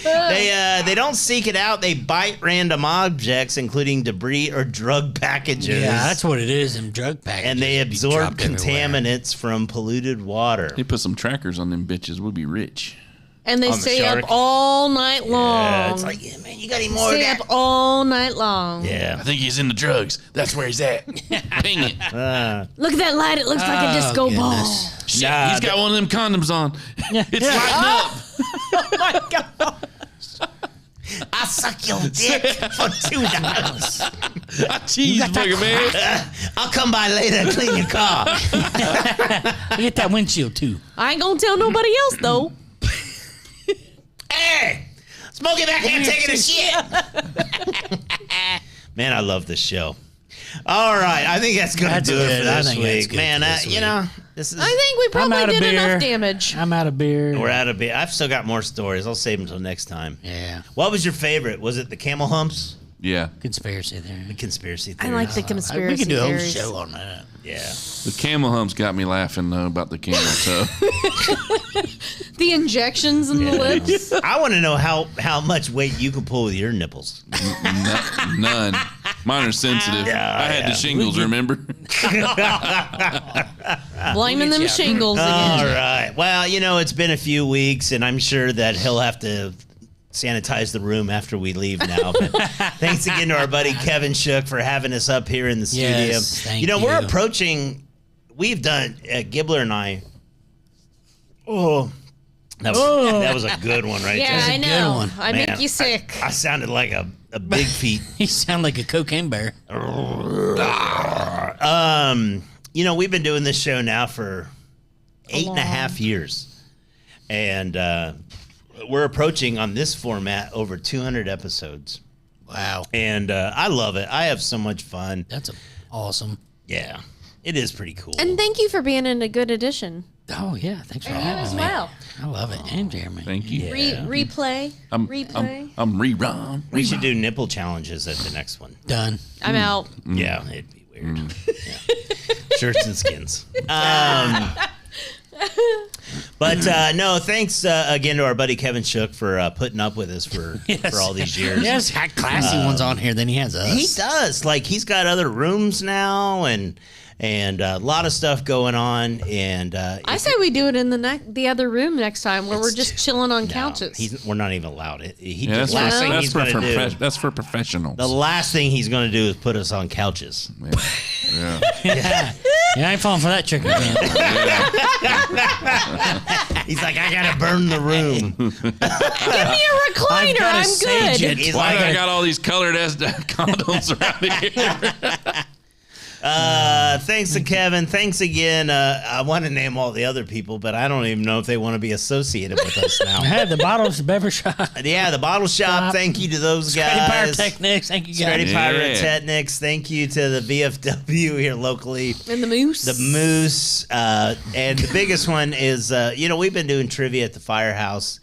They don't seek it out. They bite random objects, including debris or drug packages. Yeah, that's what it is. Them drug packages. And they be absorb dropped everywhere. contaminants from polluted water. They put some trackers on them bitches. We'll be rich. And they On the stay shark. up all night long. Yeah, it's like, yeah, man, you got any more of Stay that? up all night long. Yeah. I think he's into drugs. That's where he's at. Dang it. Look at that light. It looks like a Oh, disco goodness. Shit, Nah, he's got one of them condoms on. It's lighting up. I suck your dick for $2. I cheeseburger, man. I'll come by later and clean your car. Get that windshield too. I ain't going to tell nobody else, though. Hey, Smokey back here taking a shit. Man, I love this show. All right, I think that's going to That's do it good. for I this think that's week. good Man, for this you week. know, this is... I think we I'm probably out of did beer. enough damage. I'm out of beer. We're out of beer. I've still got more stories. I'll save them until next time. Yeah. What was your favorite? Was it the camel humps? Yeah. Conspiracy there. The conspiracy I theory? like the conspiracy We could do a whole theories. show on that. Yeah. The camel humps got me laughing, though, about the camel toe. The injections in the lips. I want to know how much weight you can pull with your nipples. None. Mine are sensitive. Yeah, I had yeah. the shingles, remember? Blaming them shingles All again. right. Well, you know, it's been a few weeks, and I'm sure that he'll have to sanitize the room after we leave now. But thanks again to our buddy Kevin Shook for having us up here in the studio. Yes, thank you know, we're you. approaching. We've done Gibbler and I. Oh, that was a good one right Yeah, there. I a good know. one. I Man, make you sick. I sounded like a big feet. You sound like a cocaine bear. You know, we've been doing this show now for 8.5 years. And we're approaching on this format over 200 episodes. Wow. And I love it. I have so much fun. That's awesome. Yeah, it is pretty cool. And thank you for being in a good addition. Oh yeah, thanks for And you having as me. well. I love it, and Jeremy. Thank you. Replay. Replay. I'm rerun. We should do nipple challenges at the next one. Done. I'm out. Yeah, it'd be weird. Yeah. Shirts and skins. But no, thanks again to our buddy Kevin Shook for putting up with us for all these years. Yes, had classy ones on here than he has us. He does. Like, he's got other rooms now and a lot of stuff going on. And I say we do it in the other room next time where we're just chilling on couches. we're not even allowed it. That's, last thing that's, he's for going to do. that's for professionals. The last thing he's going to do is put us on couches. Yeah. Yeah, I ain't falling for that trick again. He's like, I got to burn the room. Give me a recliner. gotta I'm sage good. it. He's Why like, do I got all these colored condoms around here? thanks to Kevin. Thanks again. I want to name all the other people, but I don't even know if they want to be associated with us now. I had the bottles, the beverage shop, Yeah, the bottle shop. Thank you to those guys. Pyrotechnics. Thank you guys. Scrady Pyrotechnics. Thank you to the VFW here locally. And the moose. The Moose. And the biggest one is, we've been doing trivia at the Firehouse.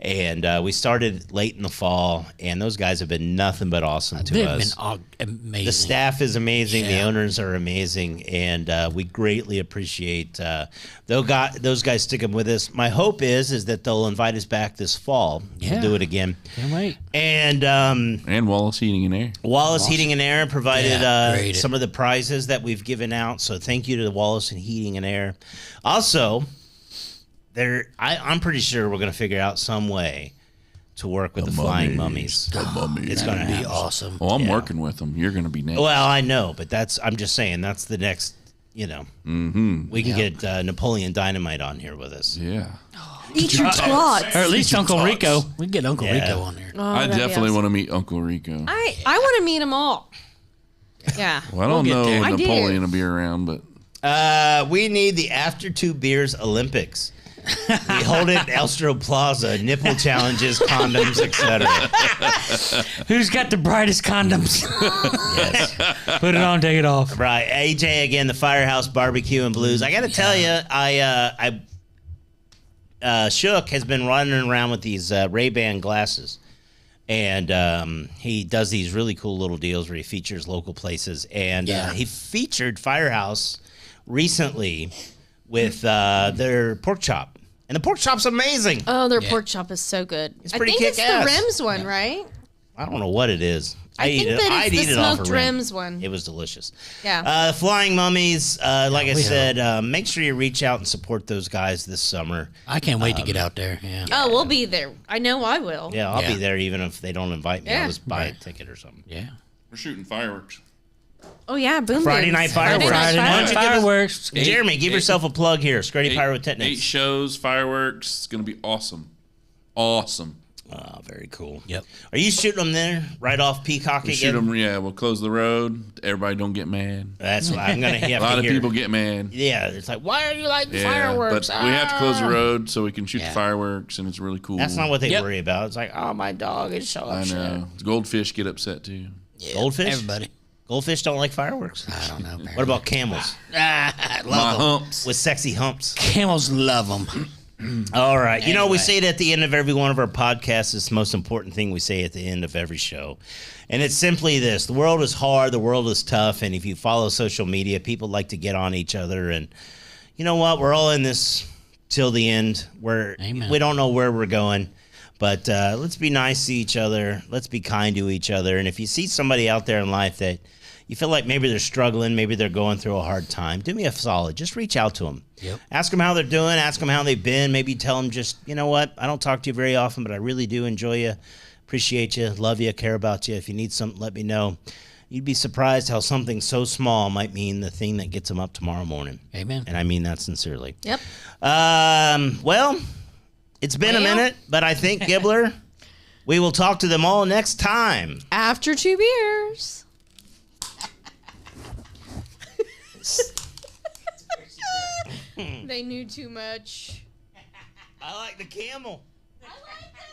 And we started late in the fall, and those guys have been nothing but awesome to They've us. been amazing. The staff is amazing. The Yeah. owners are amazing, and we greatly appreciate those guys sticking with us. My hope is that they'll invite us back this fall. Yeah. We'll do it again. Can't wait. And And Wallace Heating and Air. Wallace Heating and Air provided great. some of the prizes that we've given out. So thank you to the Wallace and Heating and Air. Also, I'm pretty sure we're going to figure out some way to work with the Flying Mummies. It's going to Be happen. awesome. Oh, I'm Yeah. working with them. You're going to be next. Well, I know, but I'm just saying that's the next. We can get Napoleon Dynamite on here with us. Yeah. Eat your twats. Or at least Uncle Rico. We can get Uncle Yeah. Rico on there. Oh, I that'd be definitely awesome. want to meet Uncle Rico. I want to meet them all. Yeah. Well, I don't get know there. I do. Napoleon will be around, but We need the After 2 Beers Olympics. We hold it at Elstro Plaza. Nipple challenges, condoms, etc. Who's got the brightest condoms? Yes. Put it on, take it off. Right. AJ again, the Firehouse Barbecue and Blues. I got to tell you, Shook has been running around with these Ray-Ban glasses. And he does these really cool little deals where he features local places. And he featured Firehouse recently with their pork chop. And the pork chop's amazing. Oh, their pork chop is so good. It's pretty I think kick-ass. it's the Rims one, right? I don't know what it is. I think that I'd it's eat the it off smoked a rim. Rims one. It was delicious. Yeah. Flying Mummies, like I we said, make sure you reach out and support those guys this summer. I can't wait to get out there. Yeah. Oh, we'll be there. I know I will. Yeah, I'll Yeah. be there even if they don't invite me. Yeah. I'll just buy a ticket or something. Yeah. We're shooting fireworks. Oh, yeah. Boom. Friday Booms. night fireworks. Friday Why night don't you give us- fireworks. Jeremy, give yourself a plug here. Scrady 8 Pyrotechnics. shows, fireworks. It's going to be awesome. Awesome. Oh, very cool. Yep. Are you shooting them there right off Peacock We again? shoot them, yeah, we'll close the road. Everybody don't get mad. That's what I'm going to have A lot to of hear. people get mad. Yeah, it's like, why are you like Yeah, fireworks? but we have to close the road so we can shoot Yeah. the fireworks, and it's really cool. That's not what they Yep. worry about. It's like, oh, my dog is so I upset. know. Goldfish get upset too. Goldfish? Everybody. Goldfish don't like fireworks. I don't know. What about camels? I My love them. humps. With sexy humps. Camels love them. All right. You know, we Anyway. say it at the end of every one of our podcasts. It's the most important thing we say at the end of every show. And it's simply this. The world is hard. The world is tough. And if you follow social media, people like to get on each other. And you know what? We're all in this till the end. Amen. We don't know where we're going. But let's be nice to each other. Let's be kind to each other. And if you see somebody out there in life that you feel like maybe they're struggling, maybe they're going through a hard time, do me a solid. Just reach out to them. Yep. Ask them how they're doing. Ask them how they've been. Maybe tell them just, you know what? I don't talk to you very often, but I really do enjoy you, appreciate you, love you, care about you. If you need something, let me know. You'd be surprised how something so small might mean the thing that gets them up tomorrow morning. Amen. And I mean that sincerely. Yep. Well, it's been a Well. minute, but I think, Gibbler, we will talk to them all next time. After 2 beers. They knew too much. I like the camel. I like